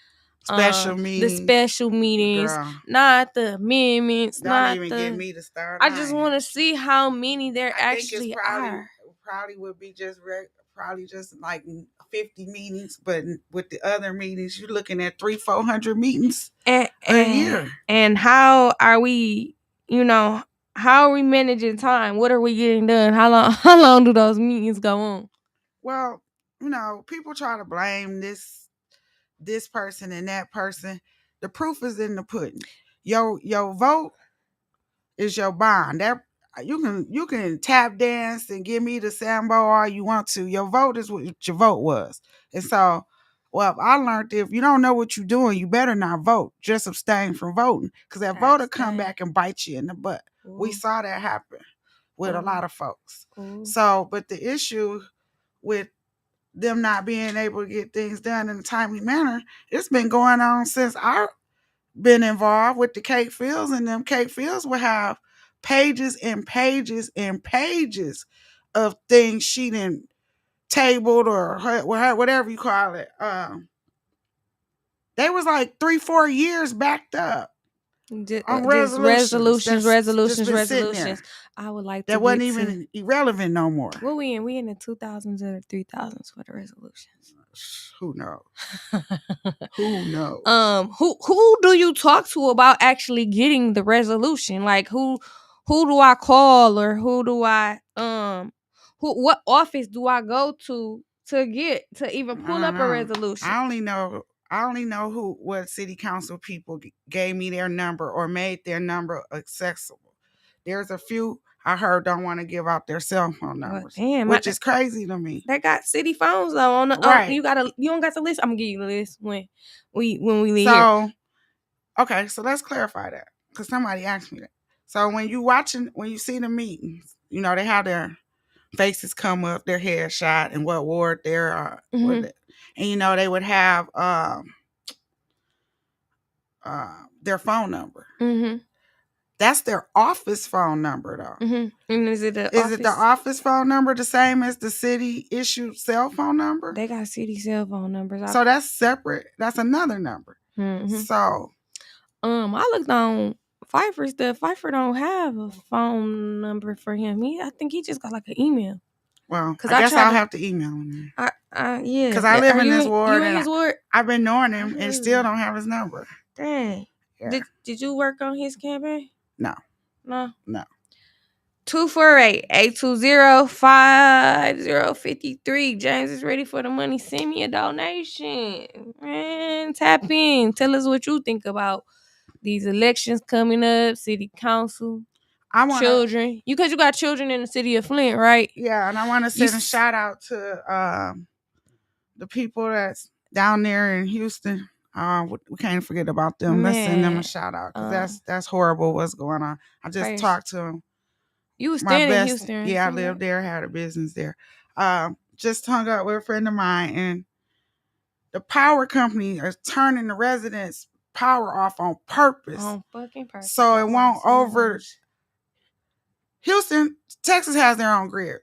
special meetings, the special meetings, girl. Not the amendments. Don't even get me to start. I just want to see how many there actually are. Probably would be probably just like 50 meetings, but with the other meetings, you're looking at 300-400 meetings a year. And how are we? How are we managing time? What are we getting done? How long do those meetings go on? Well, people try to blame this person and that person. The proof is in the pudding. Your vote is your bond. That you can tap dance and give me the sambo all you want to. Your vote is what your vote was. And so, well, I learned if you don't know what you're doing, you better not vote. Just abstain from voting, because that vote will come back and bite you in the butt. Ooh. We saw that happen with a lot of folks. Ooh. So, but the issue with them not being able to get things done in a timely manner, it's been going on since I've been involved with the Kate Fields, and them Kate Fields will have pages and pages and pages of things she didn't tabled or whatever you call it. They was like 3-4 years backed up on resolutions. I would like to. That wasn't even irrelevant no more. What we in? We in the 2000s or 3000s for the resolutions. Who knows? Who knows? Who do you talk to about actually getting the resolution? Like who do I call, or who do I what office do I go to get to even pull up a resolution? I only know what city council people gave me their number or made their number accessible. There's a few I heard don't want to give out their cell phone numbers, which is crazy to me. They got city phones though. Right. You don't got the list. I'm gonna give you the list when we leave here. Okay, so let's clarify that, because somebody asked me that. So when you see the meetings, they have their faces come up, their hair shot, and what ward they're and they would have their phone number. Mm-hmm. That's their office phone number, though. Mm-hmm. And is it the office phone number the same as the city issued cell phone number? They got city cell phone numbers. So that's separate. That's another number. Mm-hmm. So, I looked on Pfeiffer's stuff. Pfeiffer don't have a phone number for him. I think he just got like an email. Well, I guess I'll have to email him. Yeah. Because I live in this ward. You in his ward? I've been knowing him and still don't have his number. Dang. Yeah. Did you work on his campaign? No. 248-820-5053. James is ready for the money. Send me a donation. Man, tap in. Tell us what you think about these elections coming up, city council, children. Because you got children in the city of Flint, right? Yeah, and I want to send a shout out to the people that's down there in Houston. We can't forget about them. Let's send them a Man, shout out because that's horrible what's going on. I just prayers. talked to him. You was My staying in best, Houston. yeah, I right? lived there, had a business there. Just hung up with a friend of mine, and the power company is turning the residents' power off on purpose. On fucking purpose. So it Oh, won't I see over. those. Houston, Texas has their own grid.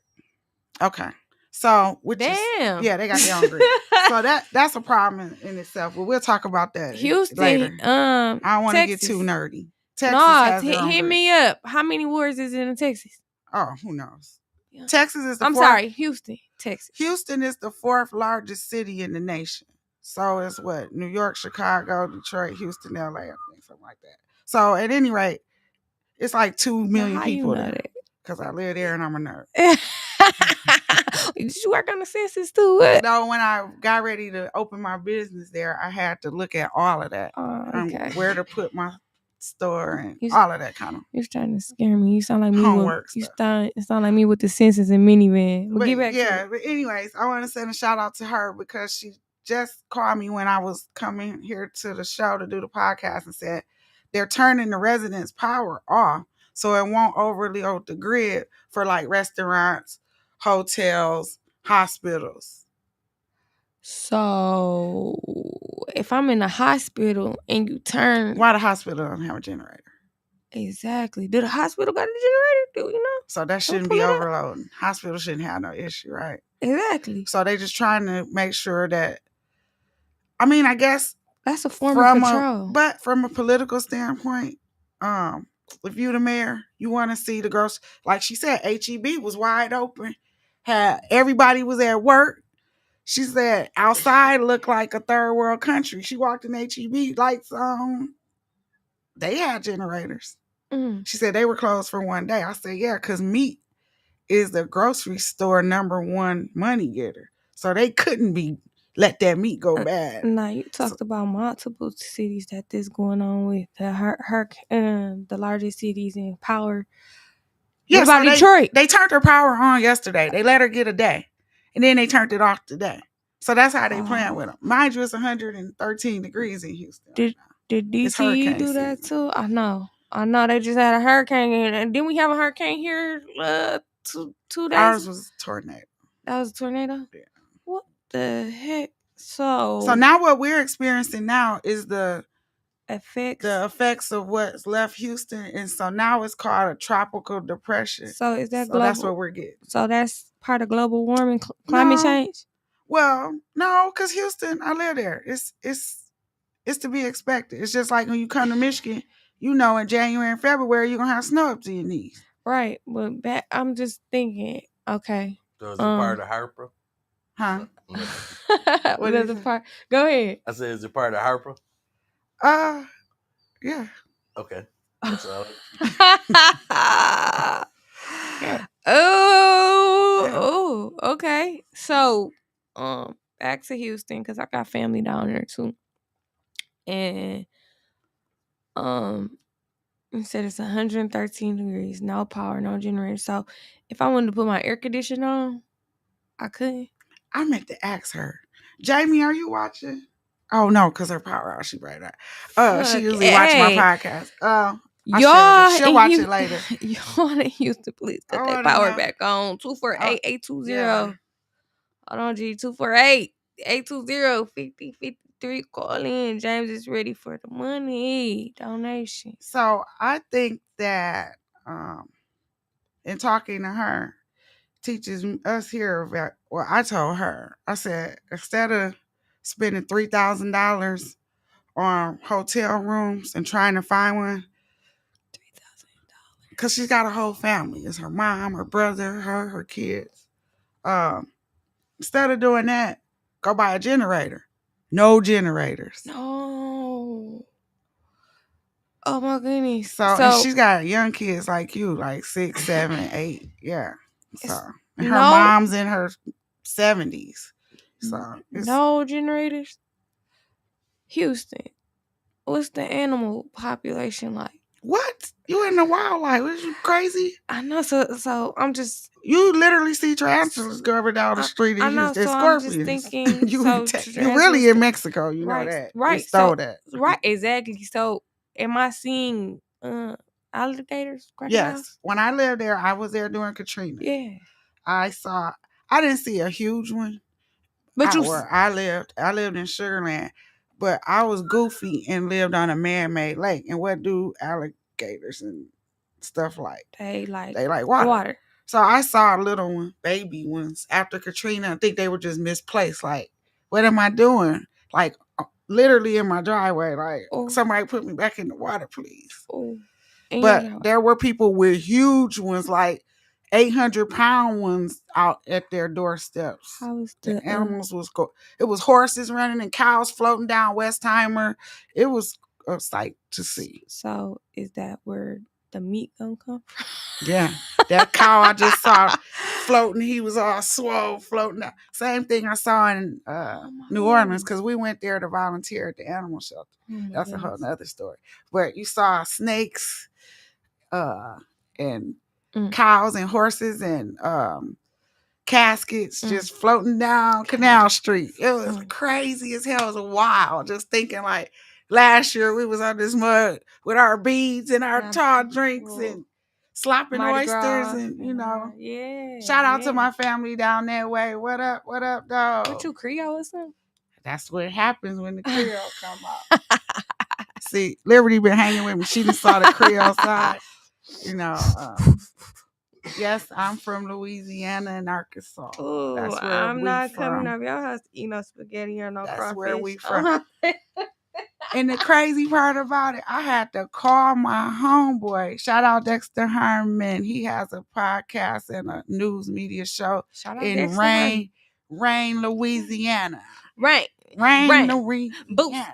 Okay. So, which Damn. is, yeah, they got their own grid. So that's a problem in itself. But we'll talk about that Houston, later. I don't want to get Texas. too nerdy. Texas No, has their own hit grid. me up. How many wards is in Texas? Oh, who knows? Yeah. Texas is the I'm fourth. sorry, Houston, Texas. Houston is the fourth largest city in the nation. So it's what? New York, Chicago, Detroit, Houston, LA, I think, something like that. So at any rate, it's like 2 million How people you know there. that? Because I live there and I'm a nerd. Did you work on the census too? What? No, when I got ready to open my business there, I had to look at all of that. Okay. Where to put my store and all of that kind of. You're trying to scare me. You sound like me. Homework You sound like me with the census and minivan. We'll get back to it. But anyways, I want to send a shout out to her because she just called me when I was coming here to the show to do the podcast and said they're turning the residents' power off so it won't overload the grid for like restaurants, hotels, hospitals. So if I'm in a hospital and you turn, why the hospital don't have a generator? Exactly. Did the hospital got a generator? Do you know? So that shouldn't be overloading. Hospital shouldn't have no issue, right? Exactly. So they just trying to make sure that. I mean, I guess that's a form of control. But from a political standpoint, if you the mayor, you want to see the girls, like she said, HEB was wide open. Everybody was at work. She said outside looked like a third world country. She walked in HEB, lights on. They had generators. Mm-hmm. She said they were closed for one day. I said, yeah, because meat is the grocery store #1 money getter. So they couldn't let that meat go bad. Now you talked about multiple cities that this going on with the largest cities in power. Yeah, what about Detroit? They turned her power on yesterday. They let her get a day, and then they turned it off today. So that's how they playing with them. Mind you, it's 113 degrees in Houston. Did DC do that too? I know. They just had a hurricane, and didn't we have a hurricane here 2 days? Ours was a tornado. That was a tornado? Yeah. What the heck? So now what we're experiencing now is the effects of what's left Houston, and so now it's called a tropical depression. So is that global? That's what we're getting. So that's part of global warming, climate change? Well, no, because Houston, I live there. It's to be expected. It's just like when you come to Michigan, in January and February, you're going to have snow up to your knees. Right. But I'm just thinking, okay. So is it part of Harper? Huh? What is the part? Go ahead. I said, is it part of Harper? Yeah. Okay. That's all. Oh, okay. So, back to Houston because I got family down there too. And it said it's 113 degrees, no power, no generator. So if I wanted to put my air conditioner on, I couldn't. I meant to ask her, Jamie, are you watching? Oh no, because her power out. She right out. She usually watch my podcast. She'll watch it later. Y'all in Houston, please cut that power back on. 248-820. Hold on, G. 248-820-5053. Call in. James is ready for the money donation. So I think that in talking to her teaches us here about. Well, I told her. I said instead of spending $3,000 on hotel rooms and trying to find one, because she's got a whole family. It's her mom, her brother, her kids. Instead of doing that, go buy a generator. No generators. No. Oh my goodness. So and she's got young kids like you, like 6, 7, 8. Yeah. So and her mom's in her 70s. So no generators. Houston, what's the animal population like? What? You in the wildlife? Was you crazy? I know. So I'm just. You literally see tarantulas going down the street. I And know. there's So I'm just scorpions. thinking. you So you really tarantulas in Mexico. You know right, that. We right. stole So that. right, exactly. So am I seeing alligators, crocodiles? Yes. When I lived there, I was there during Katrina. Yeah. I didn't see a huge one. But Where I lived in Sugarland, but I was goofy and lived on a man-made lake. And what do alligators and stuff like? They like water. So I saw little one, baby ones after Katrina. I think they were just misplaced. Like, what am I doing? Like, literally in my driveway. Like, somebody put me back in the water, please. Oh. But there were people with huge ones, like 800-pound ones, out at their doorsteps. How is the animals it was horses running and cows floating down Westheimer. It was a sight to see. So is that where the meat gonna come from? Yeah, that cow I just saw floating, he was all swole floating down. Same thing I saw in New Orleans, because we went there to volunteer at the animal shelter. That's a whole nother story. But you saw snakes and cows and horses and caskets just floating down Canal Street. It was crazy as hell. It was wild. Just thinking, like, last year we was on this mud with our beads and our tall drinks and slopping Mardi oysters Gras, and yeah. Shout out to my family down that way. What up, dog? What, you Creole or something? That's what happens when the Creole come out. See, Liberty been hanging with me. She just saw the Creole side. Yes, I'm from Louisiana and Arkansas. Ooh, that's where I'm not from. coming up your house to eat no spaghetti or no crawfish. That's where we from. And the crazy part about it, I had to call my homeboy. Shout out Dexter Herman. He has a podcast and a news media show in Rain, Louisiana. Rain, Louisiana.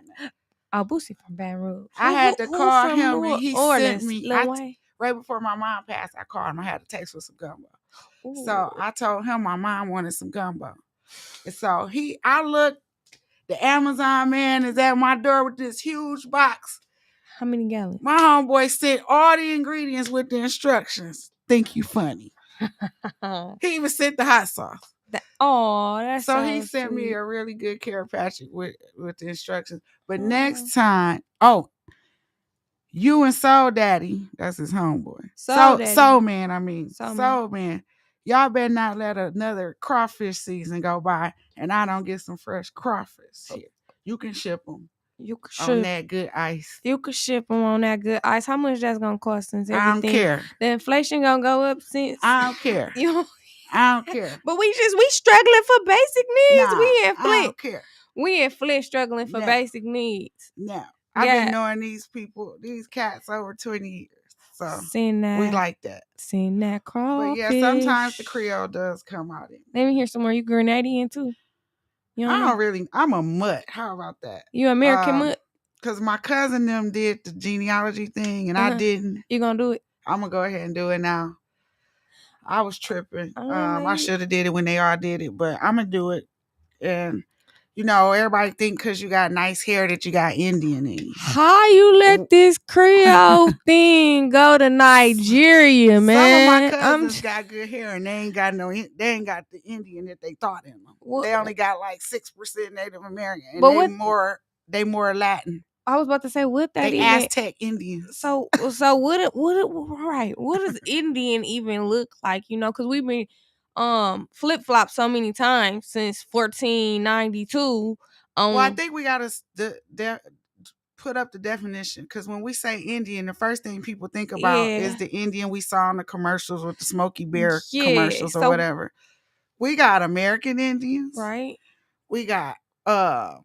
Boosie from Baton Rouge. I had to call him and he sent me. Right before my mom passed, I called him. I had a text with some gumbo. Ooh. So I told him my mom wanted some gumbo. And so I looked, the Amazon man is at my door with this huge box. How many gallons? My homeboy sent all the ingredients with the instructions. Think you funny. He even sent the hot sauce. That's so he sent me a really good care package with the instructions. But next time, you and Soul Daddy, that's his homeboy. Soul Man. Y'all better not let another crawfish season go by and I don't get some fresh crawfish here. You can ship them. On that good ice. You could ship them on that good ice. How much that's gonna cost since everything? I don't care. The inflation gonna go up since. I don't care. I don't care. But we struggling for basic needs. Nah, we in Flint. I don't care. We in Flint struggling for basic needs. No. I've been knowing these cats over 20 years. So we like that. Seen that crawfish. But yeah, sometimes the Creole does come out in. Let me hear some more. You Grenadian too? I'm a mutt. How about that? You American mutt? Because my cousin them did the genealogy thing and I didn't. You gonna do it? I'm gonna go ahead and do it now. I was tripping. I should have did it when they all did it, but I'm gonna do it. And everybody think because you got nice hair that you got Indian in you. How you let this Creole thing go to Nigeria, man? Some of my cousins got good hair and they ain't got the Indian that they thought in them. They only got like 6% Native American, and they more Latin. I was about to say, what that they even? Aztec Indians. So what does Indian even look like? Because we've been flip flop so many times since 1492. Well, I think we gotta put up the definition, because when we say Indian, the first thing people think about is the Indian we saw in the commercials with the Smokey Bear commercials or whatever. We got American Indians, right? We got the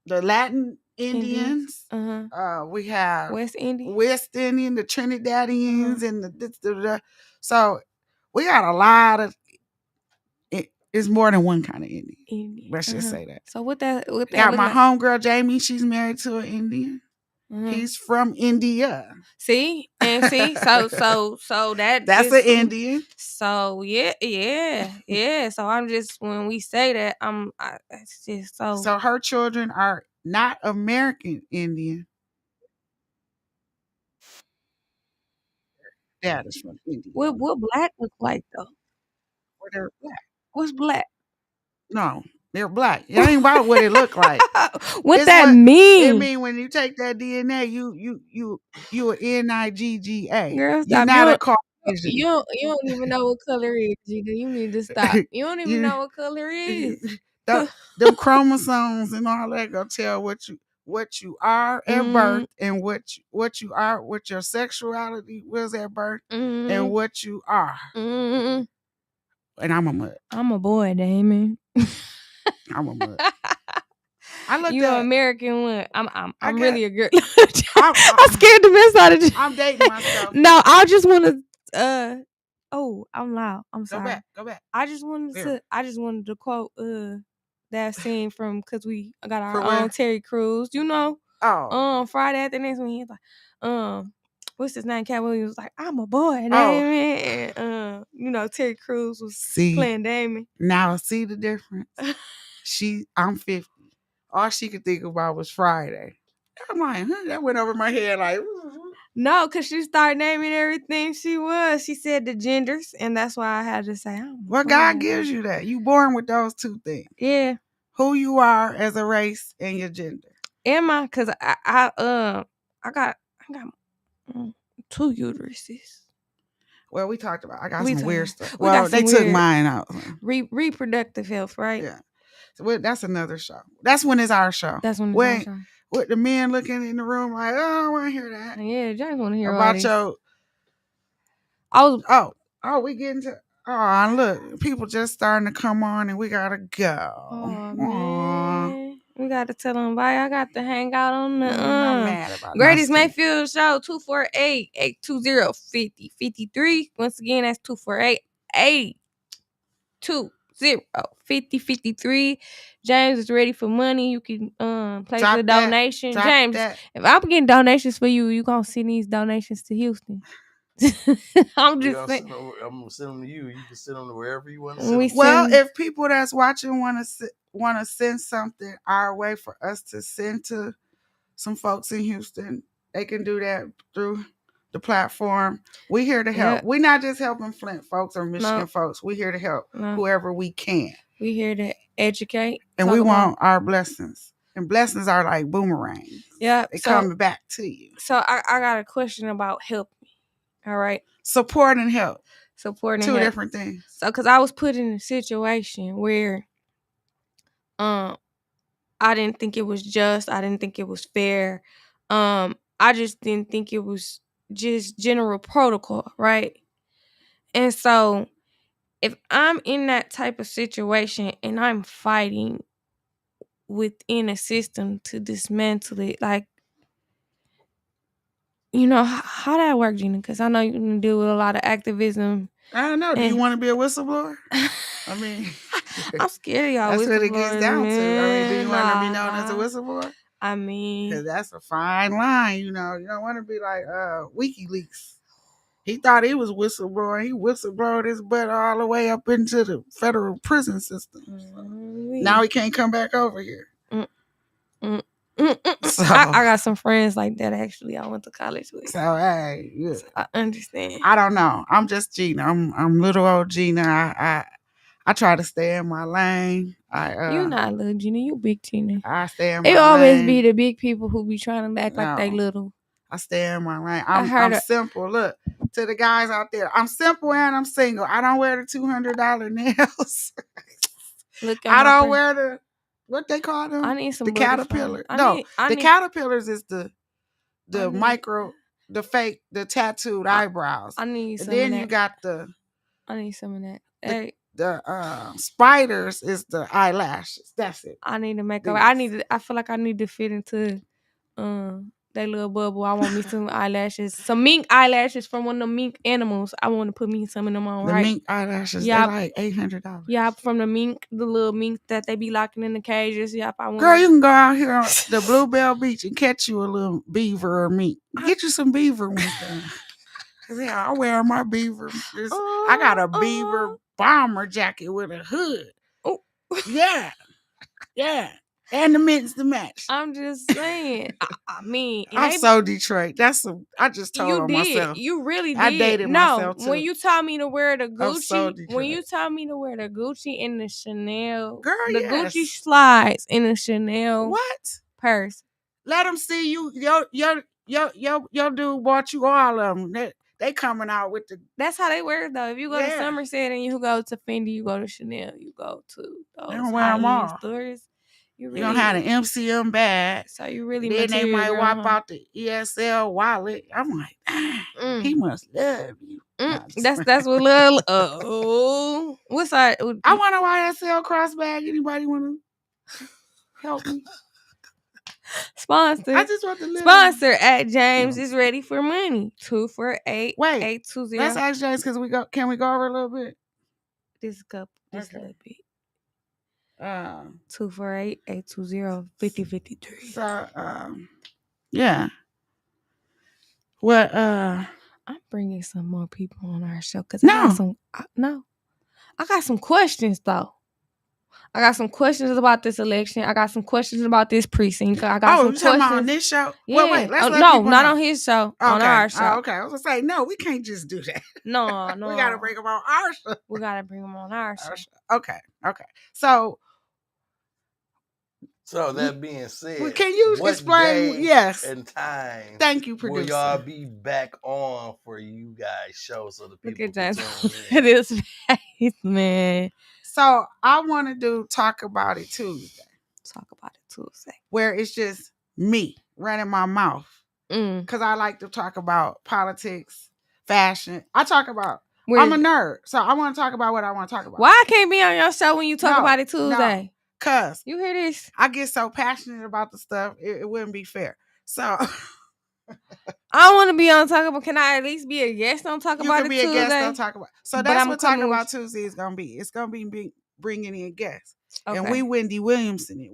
Latin Indians. We have West Indian, the Trinidadians, and the so we got a lot of. It's more than one kind of Indian. Let's just say that. So what that got my homegirl Jamie. She's married to an Indian. He's from India. See, so that's an Indian. So yeah. So I'm just, when we say that, it's just so. So her children are not American Indian. dad is from India. What black look like though? Or they're black. What's black? No, they're black. It ain't about what it look like. What It's that It mean? mean when you take that DNA, you a NIGGA. Girl, You're stop. not a You Caucasian. don't even know what color is, Gina. You need to stop. You don't even You- know what color is. them chromosomes and all that gonna tell what you are at birth and what you are, what your sexuality was at birth and what you are. And I'm a mutt. I'm a boy, Damon. I'm a mutt. I looked You at an American one. I'm I got- really a girl. I'm scared the mess out of you. I'm dating myself. No, I just want to. Oh, I'm loud. I'm sorry. Go back. I just wanted to quote that scene from because we got our For own where? Terry Crews. You know, Oh, Friday at the next one. He's like, what's his name? Cat Williams was like, I'm a boy, Damon. And you know, Terry Crews was playing Damon. Now see the difference. I'm 50. All she could think about was Friday. I'm like, that went over my head like. No, because she started naming everything she was. She said the genders, and that's why I had to say, well, God gives you that. You born with those two things. Yeah. Who you are as a race and your gender. Am I? Because I got 2 uteruses. Well, we talked about. I got some weird stuff. Well, they took mine out. Reproductive health, right? Yeah. So that's another show. That's when it's our show. That's when it's our show. With the men looking in the room like, oh, I don't want to hear that. Yeah, James want to hear about all this. We getting to. Oh, look, people just starting to come on, and we gotta go. Oh man, we gotta tell them bye. I got to hang out on the I'm mad about Greatest Mayfield Show 248-820-5053. Once again, that's 248-820-5053. James is ready for money. You can place a donation. James, if I'm getting donations for you, you gonna send these donations to Houston. I'm just saying. I'm gonna send them to you. You can send them to wherever you want to send them. Well, if people that's watching want to send something our way for us to send to some folks in Houston, they can do that through the platform. We here to help. We're not just helping Flint folks or Michigan folks. We're here to help whoever we can. We here to educate, and we want our blessings. And blessings are like boomerangs. Yeah, they coming back to you. So I got a question about help. All right, support and help. Two different things. So, because I was put in a situation where, I didn't think it was just. I didn't think it was fair. I just didn't think it was just general protocol, right? And so, if I'm in that type of situation and I'm fighting within a system to dismantle it, like, you know, how that work, Gina? Because I know you can deal with a lot of activism. I don't know. Do you want to be a whistleblower? I mean, I'm scared of y'all. That's what it gets down to. I mean, do you want to be known as a whistleblower? I mean, because that's a fine line. You know, you don't want to be like WikiLeaks. He thought he was whistleblowing. He whistleblowed his butt all the way up into the federal prison system. So now he can't come back over here. So I got some friends like that. Actually, I went to college with. So hey, so I understand. I don't know. I'm just Gina. I'm little old Gina. I try to stay in my lane. You're not little Gina. You big Gina. I stay in my lane. It always be the big people who be trying to act like they little. I stay in my lane. I'm simple. Look, to the guys out there, I'm simple and I'm single. I don't wear the $200 nails. I don't wear the what they call them. I need some the caterpillar. The caterpillars is the micro, the fake, the tattooed eyebrows. I need some. And then you got the. I need some of that. The spiders is the eyelashes. That's it. I need to make up. I feel like I need to fit into that little bubble. I want me some eyelashes, some mink eyelashes from one of the mink animals. I want to put me some of them on. The mink eyelashes, they're like $800. Yeah, from the little mink that they be locking in the cages. Yep, I want. Girl, you can go out here on the Bluebell Beach and catch you a little beaver or mink. Get you some beaver ones. Yeah, I wear my beaver. I got a beaver bomber jacket with a hood. Oh. Yeah. And the mints to match. I'm just saying. I mean, I'm so Detroit. I just told you on did. myself. You really did. I dated myself too. When you taught me to wear the I'm so Gucci, when you Detroit. taught me to wear the Gucci and the Chanel, Girl, the yes. Gucci slides in the Chanel What? purse. Let them see you. Your dude bought you all of them. They coming out with the. That's how they wear it though. If you go to Yeah. Somerset and you go to Fendi, you go to Chanel, you go to They those don't wear 'em high-end all. stores. You don't have an MCM bag. So you really Then they material might girl, wipe huh? out the ESL wallet. I'm like, he must love you. Nah, That's what little. Oh, what's that? I want a YSL cross bag. Anybody want to help me? Sponsor. I just want the little Sponsor at James is ready for money. 248 Wait, 820. let's ask James because can we go over a little bit? This cup, this Okay. little bit. 248-820-5053. So yeah. What I'm bringing some more people on our show because No. I got some questions though. I got some questions about this election. I got some questions about this precinct. I got some you talking questions about on this show? Yeah. Well, wait, let's let no, people not know. on his show. Okay. On our show. Okay. I was gonna say no. We can't just do that. No. We gotta bring them on our show. We gotta bring them on our show. Okay. So that being said, can you explain? Yes. And time. Thank you, producer. Will y'all be back on for you guys' show so the people Look at can James. It is face, man. So I want to do Talk About It Tuesday. Talk About It Tuesday. Where it's just me running my mouth. Because I like to talk about politics, fashion. I'm a nerd. So I want to talk about what I want to talk about. Why I can't be on your show when you talk about it Tuesday? No, because you hear this? I get so passionate about the stuff, it wouldn't be fair. So I want to be on Talk About. Can I at least be a guest on Talk About It Tuesday? You can be a guest on Talk About. So that's what Talk About Tuesday is going to be. It's going to be bringing in guests. Okay. And we Wendy Williamson it.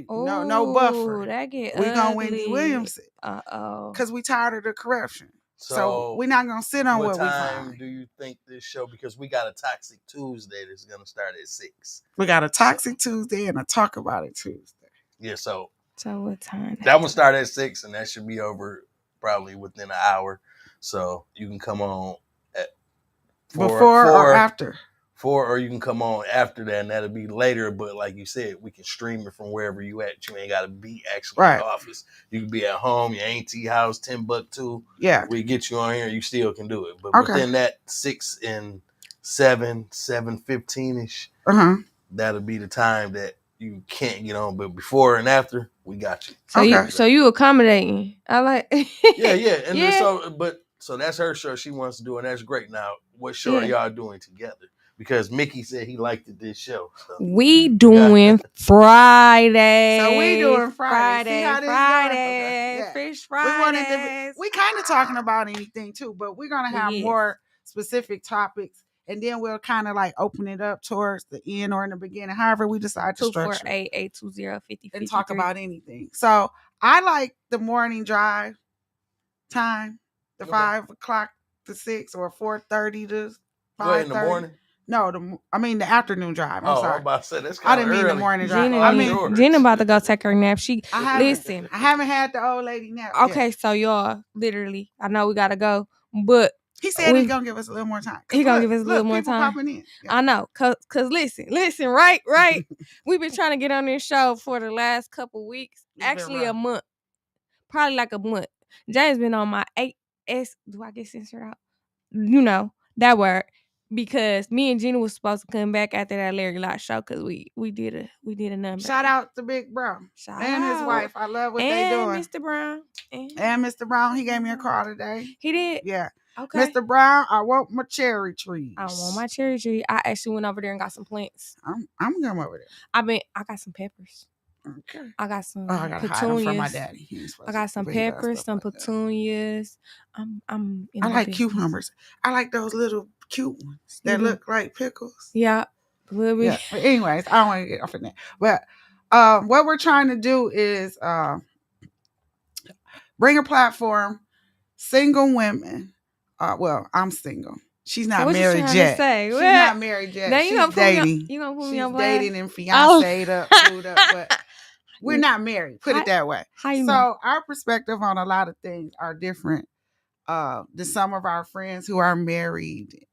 No buffer. We're going to Wendy Williamson. Because we tired of the corruption. So we're not going to sit on what we find. What time do you think this show, because we got a Toxic Tuesday that's going to start at 6. We got a Toxic Tuesday and a Talk About It Tuesday. Yeah, so what time? That one start at 6 and that should be over probably within an hour. So you can come on at 4, before or after. 4, or you can come on after that and that'll be later. But like you said, we can stream it from wherever you at. You ain't got to be actually in the office. You can be at home, your auntie house, Timbuktu. Yeah. We get you on here, you still can do it. But within that 6 and 7:15-ish, that'll be the time that you can't get on. But before and after, we got you. So you accommodating. I like Yeah. And so that's her show she wants to do, and that's great. Now, what show are y'all doing together? Because Mickey said he liked this show. So. We doing Friday. So we doing Friday. Friday. Fish Friday. We kind of talking about anything too, but we're gonna have more specific topics. And then we'll kind of like open it up towards the end or in the beginning, however we decide to structure. 248-820-5053. And talk about anything. So I like the morning drive time, the 5 o'clock to 6 or 4:30 to 5:30. In the morning? No, the afternoon drive. I'm sorry. I'm about to say, that's I didn't mean the morning drive. Gina about to go take her nap. I haven't had the old lady nap. Okay, so y'all, literally, I know we gotta go, but he said he's gonna give us a little more time. He gonna give us a little more time. Popping in. Yeah. I know, cause listen, right. We've been trying to get on this show for the last couple weeks. Actually, a month, probably like a month. James been on my 8S. Do I get censored out? You know that word. Because me and Gina was supposed to come back after that Larry Lott show because we did a number. Shout out to Big Brown and his wife. I love what they doing. Mr. Brown. And Mr. Brown. He gave me a call today. He did? Yeah. Okay. Mr. Brown, I want my cherry trees. I want my cherry tree. I actually went over there and got some plants. I'm going over there. I got some peppers. Okay. I got some petunias. I hide them from my daddy. I got some peppers, some petunias. I like cucumbers. I like those little cute ones that look like pickles. Yeah. A little bit. Yeah. But anyways, I don't want to get off of that. But what we're trying to do is bring a platform, single women. I'm single. She's not married yet. She's not married yet. She's dating. You gonna put me She's on dating and fiancé'd up, screwed up. But We're not married. Put it that way. How you so know? our perspective on a lot of things are different than some of our friends who are married.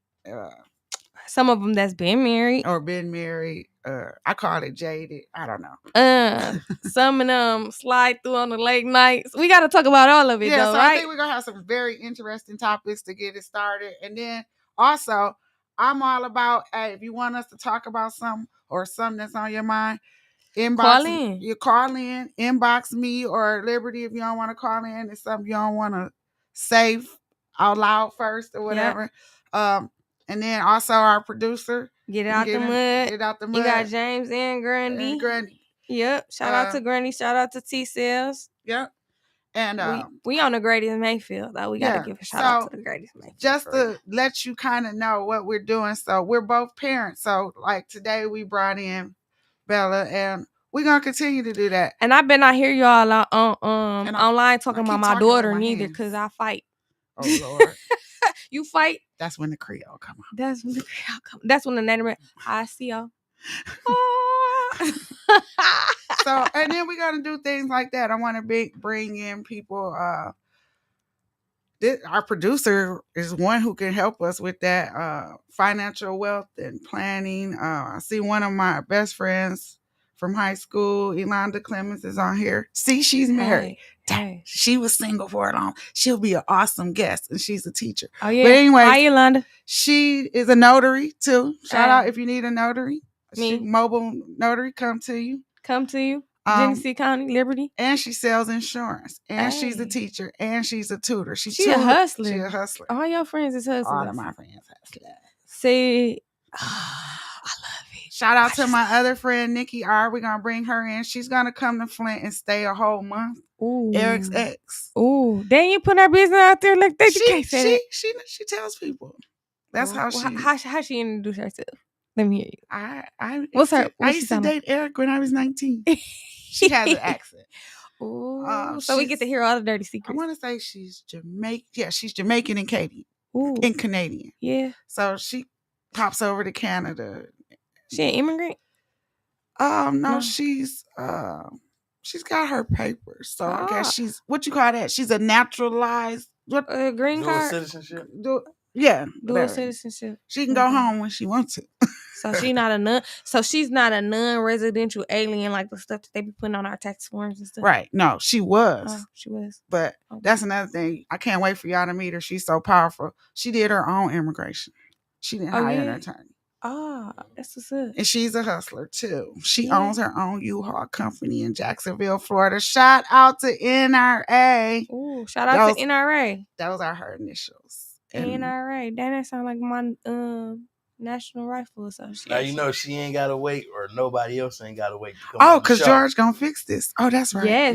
Some of them that's been married or been married. I call it jaded. I don't know. Some of them slide through on the late nights. We got to talk about all of it, though, so right? I think we're gonna have some very interesting topics to get it started, and then also I'm all about, hey, if you want us to talk about something or something that's on your mind, Call in. You call in, inbox me or Liberty if you don't want to call in. It's something you don't want to say out loud first or whatever. And then also our producer. Get it out the mud. Get out the mud. You got James and Grundy. Yep. Shout out to Grundy. Shout out to T-Cells. Yep. And we on the Greatest Mayfield, though. We got to give a shout out to the Greatest Mayfield. Just to let you kind of know what we're doing. So we're both parents. So like today we brought in Bella, and we're gonna continue to do that. And I better not hear y'all online talking about my daughter neither, because I fight. Oh Lord. You fight? That's when the Creole come out. That's when the Creole come. That's when the name. I see y'all. So, and then we're gonna do things like that. I want to bring in people. Our producer is one who can help us with that financial wealth and planning. I see one of my best friends from high school, Yolanda Clemens, is on here. See, she's married. Hey. She was single for a long. She'll be an awesome guest, and she's a teacher. Oh yeah. But anyway, hi Yolanda. She is a notary too. Shout out if you need a notary. Mobile notary, come to you. Genesee County, Liberty. And she sells insurance. And she's a teacher. And she's a tutor. She's a hustler. She's a hustler. All your friends is hustlers. All of my friends hustlers. See, I love it. Shout out to my other friend, Nikki R. We're going to bring her in. She's going to come to Flint and stay a whole month. Ooh. Eric's ex. Ooh. Then you put her business out there like that. She tells people. That's how she... How she introduce herself? Let me hear you. I used to date Eric when I was 19. She has an accent. Ooh, so we get to hear all the dirty secrets. I want to say she's Jamaican. Yeah, she's Jamaican and Canadian. Yeah. So she pops over to Canada. She an immigrant? No, she's got her papers. So I guess she's, what you call that? She's a naturalized green card citizenship. Dual citizenship. She can go home when she wants to. So she's not a non-residential alien like the stuff that they be putting on our tax forms and stuff. Right. No, she was. Oh, she was. But that's another thing. I can't wait for y'all to meet her. She's so powerful. She did her own immigration. She didn't hire an attorney. That's what's up. And she's a hustler too. She owns her own U-Haul company in Jacksonville, Florida. Shout out to NRA. Ooh, shout out to NRA. Those are her initials. NRA. That sound like my National Rifle Association. Now you know she ain't gotta wait, or nobody else ain't gotta wait to come. Because George gonna fix this. Oh, that's right. Yes,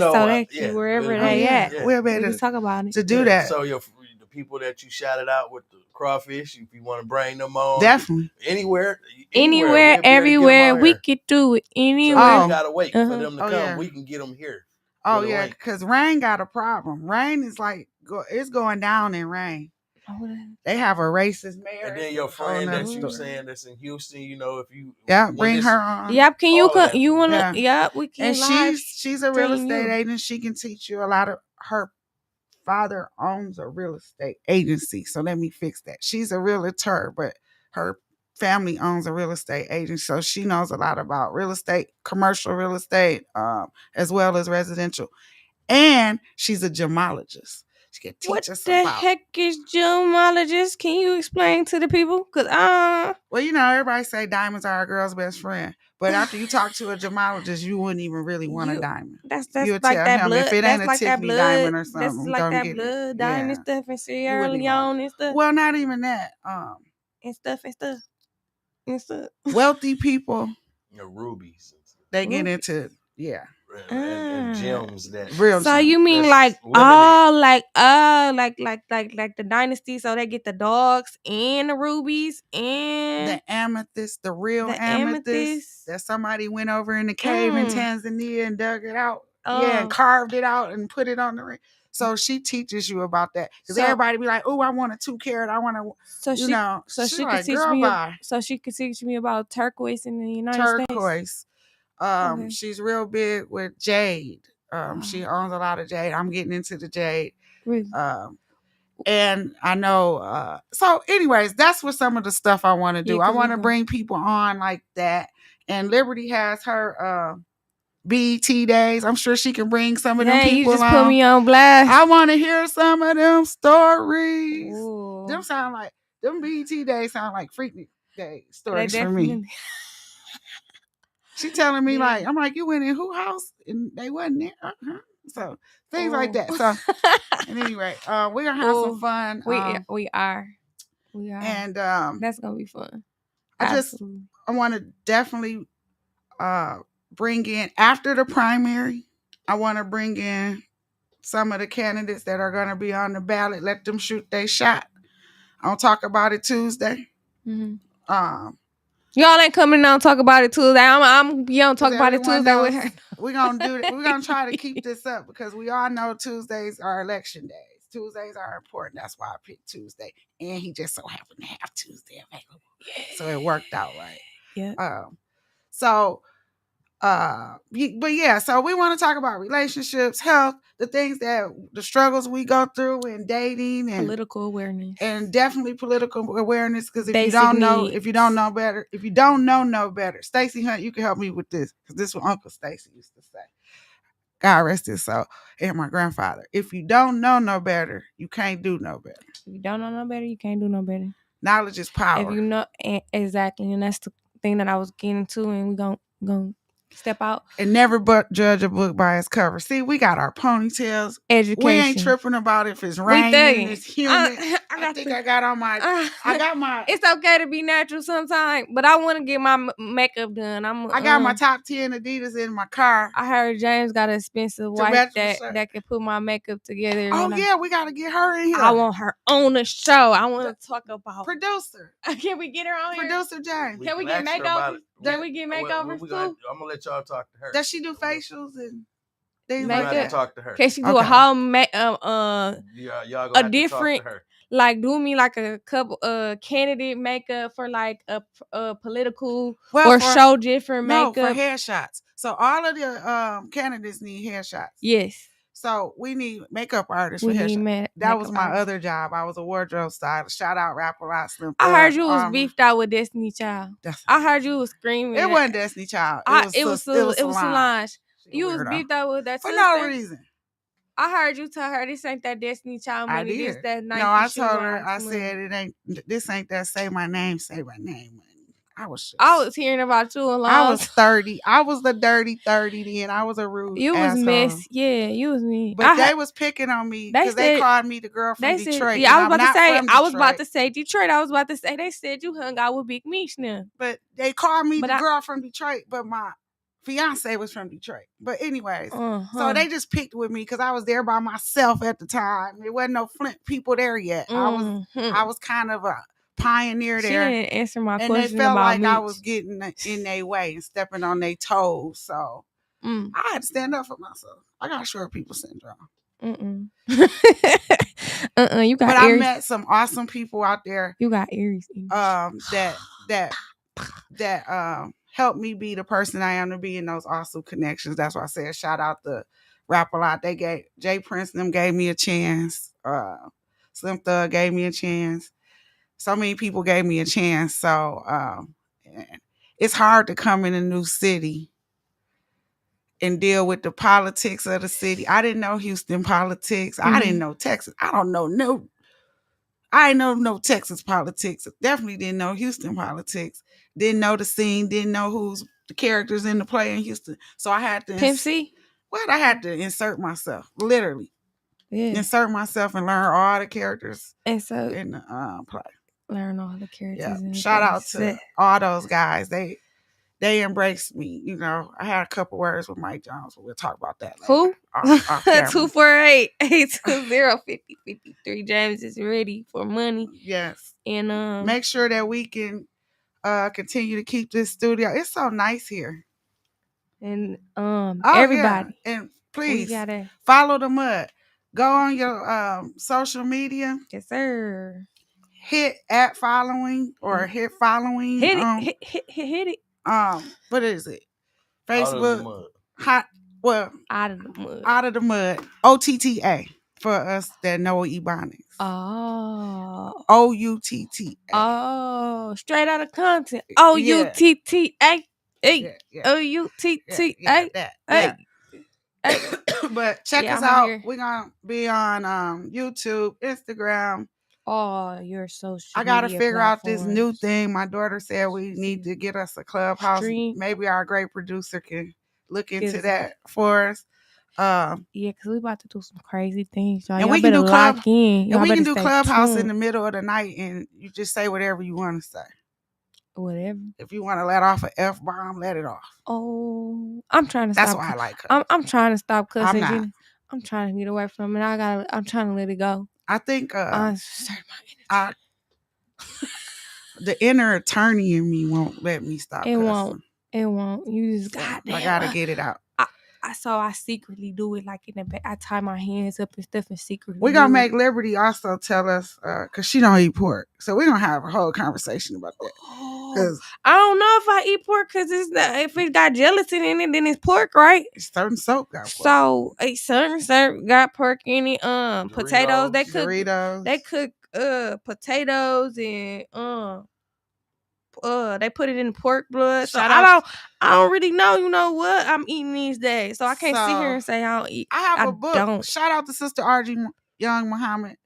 wherever they at, we're better to talk about it. To do that. So the people that you shouted out with the crawfish, if you want to bring them on, definitely anywhere, everywhere, we could do it anywhere. So you gotta wait for them to come. Yeah. We can get them here. Oh yeah, because Rain got a problem. Rain is like it's going down in Rain. They have a racist mayor. And then your friend that you saying that's in Houston, you know, if you bring her on. Yep, can you come? You wanna? Yeah, we can. And she's a real estate agent. She can teach you a lot of. Her father owns a real estate agency, so let me fix that. She's a realtor, but her family owns a real estate agent, so she knows a lot about real estate, commercial real estate, as well as residential. And she's a gemologist. She can teach us about. What the heck is gemologist? Can you explain to the people? Cause well, you know, everybody say diamonds are a girl's best friend, but after you talk to a gemologist, you wouldn't even really want a diamond. That's like that blood. If it ain't that's a Tiffany diamond or something, that's like that blood diamond stuff and Sierra Leone and stuff. Well, not even that. And stuff. Wealthy people, rubies. They get into and gems that real. So you mean like like the dynasty? So they get the dogs and the rubies and the amethyst, the real amethyst that somebody went over in the cave in Tanzania and dug it out, and carved it out and put it on the ring. So she teaches you about that because everybody be like, "Oh, I want a 2 carat. I want to." So she can teach me about turquoise in the United States. Okay. She's real big with jade. She owns a lot of jade. I'm getting into the jade. Really? And I know, so anyways, that's what some of the stuff I want to do. Yeah, I 'cause want we to gon- bring people on like that. And Liberty has her BET days. I'm sure she can bring some of them Dang, you people just on. put me on blast. I want to hear some of them stories. Ooh. Them BET days sound like Freaky Day They stories for me. definitely. She telling me Yeah. like, I'm like, you went in who house and they wasn't there. So things like that. So and anyway, we're gonna have some Ooh. fun. We are. And That's gonna be fun. I want to definitely bring in after the primary. I want to bring in some of the candidates that are going to be on the ballot. Let them shoot their shot. I'll talk about it Tuesday. Mm-hmm. Y'all ain't coming down and talk about it Tuesday. I'm talk about it Tuesday with her. We're gonna do it. We're gonna try to keep this up because we all know Tuesdays are election days. Tuesdays are important. That's why I picked Tuesday. And he just so happened to have Tuesday available. Yeah. So it worked out right. Yeah. But yeah, so we want to talk about relationships, health, the struggles we go through in dating, and political awareness, and definitely political awareness. Because if Basic you don't know, needs. if you don't know better, Stacey Hunt, you can help me with this because this is what Uncle Stacey used to say. God rest his soul, and my grandfather. If you don't know no better, you can't do no better. If you don't know no better, you can't do no better. Knowledge is power. If you know exactly, and that's the thing that I was getting to, and we're gonna step out. And never but judge a book by its cover. See, we got our ponytails. Education. We ain't tripping about if it's raining, it's humid. I got my. It's okay to be natural sometimes, but I want to get my makeup done. I got my top 10 Adidas in my car. I heard James got an expensive wife that can put my makeup together. Oh yeah, we gotta get her in here. I want her on the show. I want to talk about producer. Can we get her on here? Producer James. Can we get makeovers? Can we get makeovers too? I'm gonna let y'all talk to her. Does she do facials and things like that? Talk to her. Can she do a whole y'all gonna a different talk to her. Like do me like a couple candidate makeup for like a political show different makeup for headshots. So all of the candidates need headshots. Yes. So we need makeup artists for headshots. That was my other job. I was a wardrobe stylist. Shout out Rapper Lott, Slim Thug. I heard you was beefed out with Destiny Child. I heard you was screaming. It wasn't Destiny Child. It was Solange. You was beefed out with that for no reason. I heard you tell her this ain't that Destiny Child money. I did. This that Nike. No, I told her. I said it ain't. This ain't that. Say my name. Say my name. I was hearing about you a lot. I was 30. I was the dirty 30 then. I was a rude You asshole. was mess. Yeah, you was me. But they was picking on me because they called me the girl from Detroit. Yeah, I was about to say Detroit. I was about to say they said you hung out with Big Meech now. But they called me the girl from Detroit. But my fiance was from Detroit. But anyways, so they just picked with me because I was there by myself at the time. There wasn't no Flint people there yet. I was kind of a pioneer there. She didn't answer my question. And they felt like I was getting in their way and stepping on their toes. So I had to stand up for myself. I got short people syndrome. You got. But Aries. I met some awesome people out there. You got Aries. That helped me be the person I am to be in those awesome connections. That's why I said shout out to Rapper Lott. They gave Jay Prince and them gave me a chance. Slim Thug gave me a chance. So many people gave me a chance. So it's hard to come in a new city and deal with the politics of the city. I didn't know Houston politics. I didn't know Texas. I didn't know no Texas politics. Definitely didn't know Houston politics. Didn't know the scene. Didn't know who's the characters in the play in Houston. So I had to Pimp C? I had to insert myself, literally. Yeah. Insert myself and learn all the characters in the play. Learn all the characters. Yeah. Shout out to all those guys. They embraced me. You know, I had a couple words with Mike Jones, but we'll talk about that later. Who? 248-820-5053. James is ready for money. Yes. And make sure that we can continue to keep this studio. It's so nice here. And everybody. Yeah. And please follow the mud. Go on your social media. Yes, sir. Hit @following or hit following. Hit it. What is it? Facebook. mud. Out of the mud. Out of the mud. OTTA for us that know Ebonics. Oh. OUTTA. Oh, straight out of content. OUTTA. Yeah, yeah. OUTTA. Yeah, that. Yeah. Hey. But check Yeah, us I'm out. here. We're gonna be on YouTube, Instagram. Oh, your social I gotta media figure out this new platforms. thing. My daughter said we need to get us a clubhouse. Stream. Maybe our great producer can look into Yes. that for us. Yeah, because we about to do some crazy things, y'all. And Y'all we can better do lock in. Y'all and we better can do stay clubhouse tuned. in the middle of the night, and you just say whatever you want to say. Whatever. If you want to let off an F-bomb, let it off. Oh, I'm trying to That's stop. why I like her. I'm trying to stop cussing. I'm not. Jenny. I'm trying to get away from it. I'm trying to let it go. I think Insert my energy. The inner attorney in me won't let me stop cussing. It won't. You just I gotta get it out. I secretly do it like in the back. I tie my hands up and stuff and secretly. We're gonna make Liberty also tell us because she don't eat pork, so we're gonna have a whole conversation about that. Because I don't know if I eat pork because if it got gelatin in it, then it's pork, right? Certain soap got pork. So a certain got pork in it. Potatoes. They cook Doritos. They cook potatoes and they put it in pork blood. So I don't really know, you know what I'm eating these days. So I can't sit here and say I don't eat. I have a book. Shout out to Sister R.G. Young Muhammad.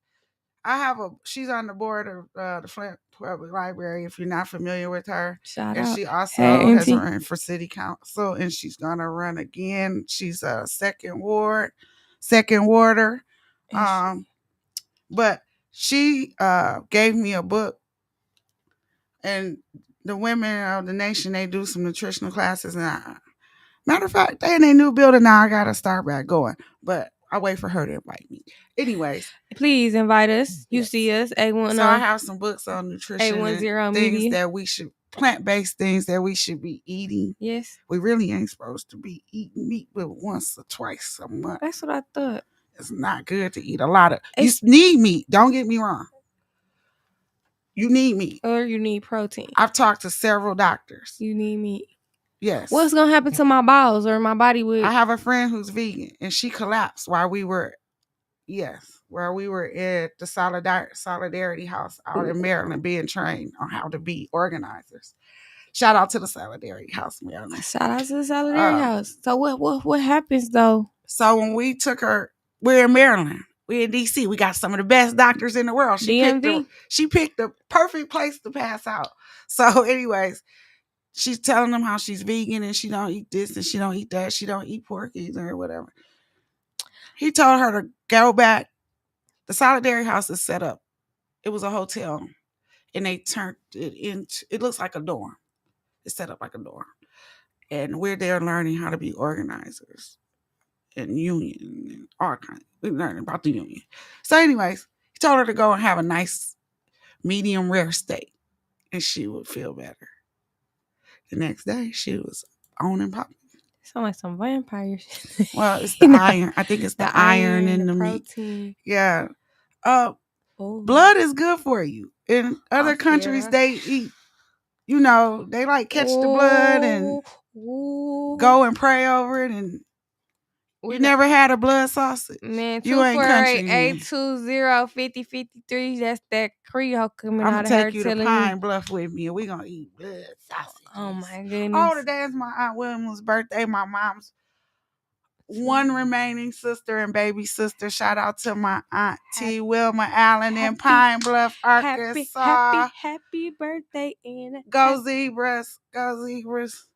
She's on the board of the Flint Public Library, if you're not familiar with her. Shout and out. She also has run for city council, and she's gonna run again. She's a second warder. But she gave me a book, and the women of the nation, they do some nutritional classes, and matter of fact, they in a new building now. I gotta start back going, but I wait for her to invite me. Anyways, please invite us. You see us. A10. So I have some books on nutrition, A10 things media. that we should, plant-based things that we should be eating. Yes, we really ain't supposed to be eating meat but once or twice a month. That's what I thought. It's not good to eat a lot of. You need meat. Don't get me wrong. You need meat. Or you need protein. I've talked to several doctors. You need meat. Yes. What's gonna happen to my bowels or my body weight? I have a friend who's vegan, and she collapsed while we were at the Solidarity House out in Maryland being trained on how to be organizers. Shout out to the Solidarity House, Maryland. Shout out to the Solidarity House. So what happens though? So when we took her, we're in Maryland. We're in DC. We got some of the best doctors in the world. She picked the perfect place to pass out. So anyways, she's telling them how she's vegan and she don't eat this and she don't eat that. She don't eat pork either or whatever. He told her to go back. The Solidarity House is set up. It was a hotel, and they turned it into, it looks like a dorm. It's set up like a dorm. And we're there learning how to be organizers and union and all kinds. We're learning about the union. So anyways, he told her to go and have a nice medium rare steak, and she would feel better. The next day, she was on and popping. Sound like some vampires. Well, it's the iron. I think it's the iron in the protein. Meat. Yeah. Blood is good for you. In other countries, they eat, they like catch the blood and go and pray over it. And you never had a blood sausage. Man, you ain't country. 820-5053. That's that Creole coming out of her. I'm going to take you to Pine Bluff with me, and we're going to eat blood sausage. Oh, my goodness. Oh, today is my Aunt Wilma's birthday. My mom's one remaining sister and baby sister. Shout out to my auntie Wilma Allen in Pine Bluff, Arkansas. Happy birthday. Go Zebras. Go Zebras.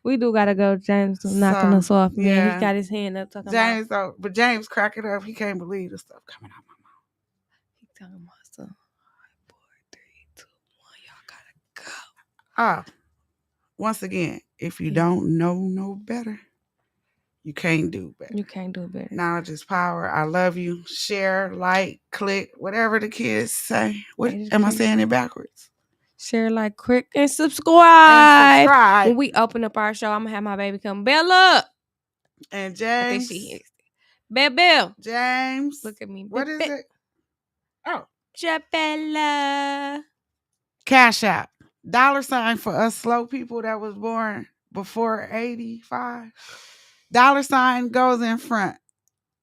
We do gotta go. James knocking us off, man. Yeah. He got his hand up talking James, but James cracking up. He can't believe the stuff coming out of my mouth. He talking about stuff. 4, 3, 2, 1. Y'all go. gotta Once again, if you don't know no better, you can't do better. You can't do better. Knowledge is power. I love you. Share, like, click, whatever the kids say. What am I saying it backwards? Share, like, click, and subscribe. When we open up our show, I'm gonna have my baby come. Bella and James. I think she is. Bell. James. Look at me. What is it? Oh, Bella. Cash App. $sign for us slow people that was born before 85. $ goes in front.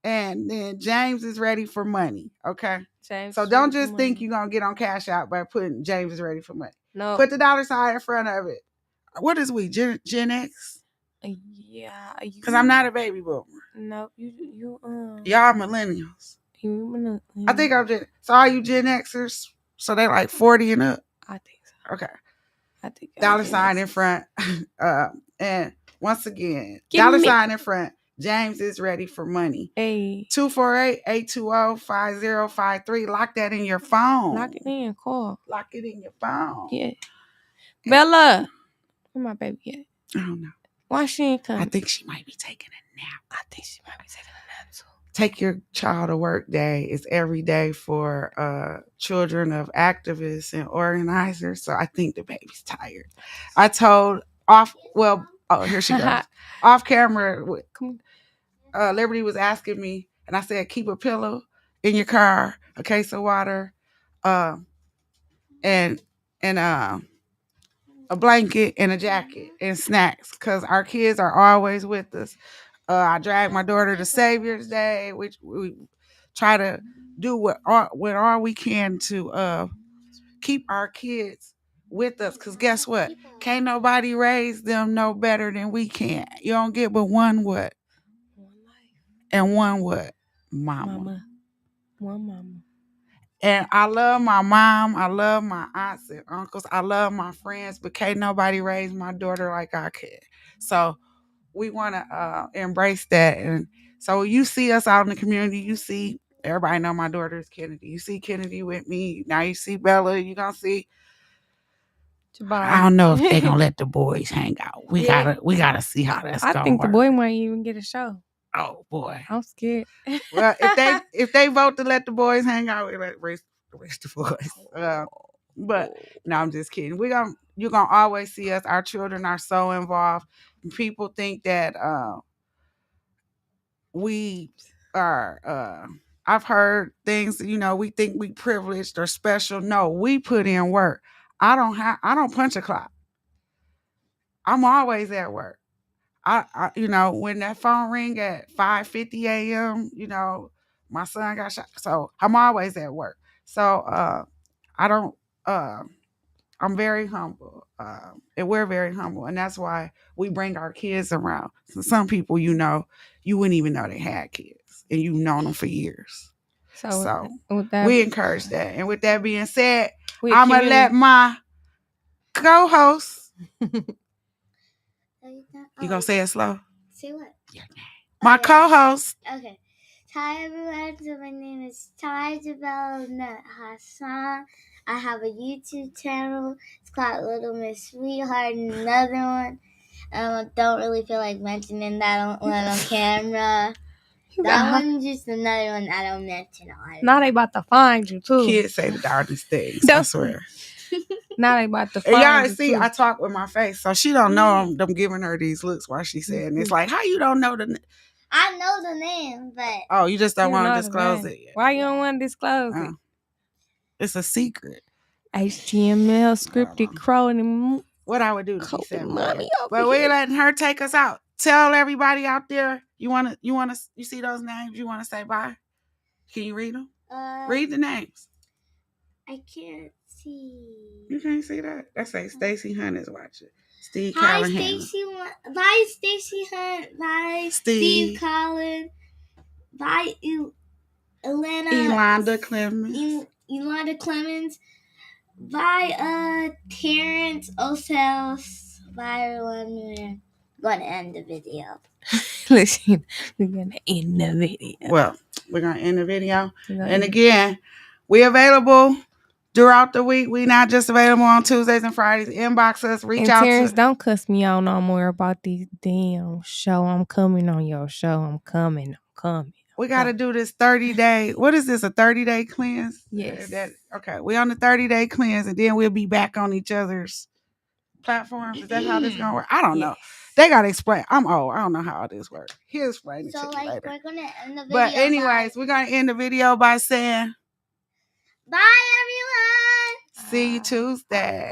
And then James is ready for money. Okay. James so don't just think you're going to get on Cash Out by putting James is ready for money. No. Put the $ in front of it. What is we? Gen X? Yeah. Because I'm not a baby boomer. No, you Y'all millennials. I think I'm Gen. So are you Gen Xers? So they like 40 and up. I think so. Okay. I think $ in front. And once again, $ in front. James is ready for money. Hey. 248-820-5053. Lock that in your phone. Lock it in. Call. Lock it in your phone. Yeah. Bella, where my baby at? I don't know. Why she ain't coming? I think she might be taking a nap. I think she might be taking a nap too. Take Your Child to Work Day is every day for children of activists and organizers. So I think the baby's tired. I told here she goes. Off camera, Liberty was asking me, and I said, keep a pillow in your car, a case of water, and a blanket and a jacket and snacks, because our kids are always with us. I drag my daughter to Savior's Day, which we try to do what all we can to keep our kids with us. Because guess what? Can't nobody raise them no better than we can. You don't get but one what? And one what? Mama. One mama. And I love my mom. I love my aunts and uncles. I love my friends, but can't nobody raise my daughter like I can. So we want to embrace that. And so you see us out in the community, you see, everybody know my daughter is Kennedy. You see Kennedy with me. Now you see Bella. You're going to see. I don't know if they're going to let the boys hang out. We gotta see how that's going to work. I think the boy might even get a show. Oh, boy. I'm scared. Well, if they vote to let the boys hang out, we let the rest the boys. But no, I'm just kidding. You're gonna always see us. Our children are so involved. People think that we are. I've heard things. We think we privileged or special. No, we put in work. I don't punch a clock. I'm always at work. I when that phone ring at 5:50 a.m., my son got shot. So I'm always at work. So I don't. I'm very humble, and we're very humble, and that's why we bring our kids around. So some people, you wouldn't even know they had kids, and you've known them for years. So we encourage that. And with that being said, I'm gonna let my co-host. You gonna say it slow? Say what? Yeah. My co-host. Okay. Hi everyone. So my name is Ty Jabel Hassan. I have a YouTube channel. It's called Little Miss Sweetheart. Another one. I don't really feel like mentioning that on camera. That one's just another one I don't mention on. Now they about to find you too. Kids say the darndest things. I swear. Now they about to find y'all you see, too. I talk with my face, so she don't know them giving her these looks while she's saying it's like, how you don't know the? I know the name, but you just don't want to disclose it yet. Why you don't want to disclose it? It's a secret. HTML scripted crow and what I would do to be sad. But we're letting her take us out. Tell everybody out there. You see those names? You want to say bye? Can you read them? Read the names. I can't see. You can't see that? That say Stacey Hunt is watching. Steve Hi, Callahan. Bye, Stacey Hunt. Bye, Steve Collins. Bye, Elonda Clemens. Elonda Clemens. Bye, Terrence Osels. Bye, everyone. We're going to end the video. Listen, we're going to end the video. Well, we're going to end the video. And again, we're available throughout the week. We're not just available on Tuesdays and Fridays. Inbox us, reach out Terrence, to... don't cuss me out no more about these damn show. I'm coming on your show. I'm coming. We got to do this 30-day. What is this, a 30-day cleanse? Yes. Okay, we're on the 30-day cleanse, and then we'll be back on each other's platforms. Is that how this is going to work? I don't know. They got to explain. I'm old. I don't know how all this works. He'll explain it to you later. We're going to end the video. But anyways, we're going to end the video by saying... Bye, everyone. See you Tuesday.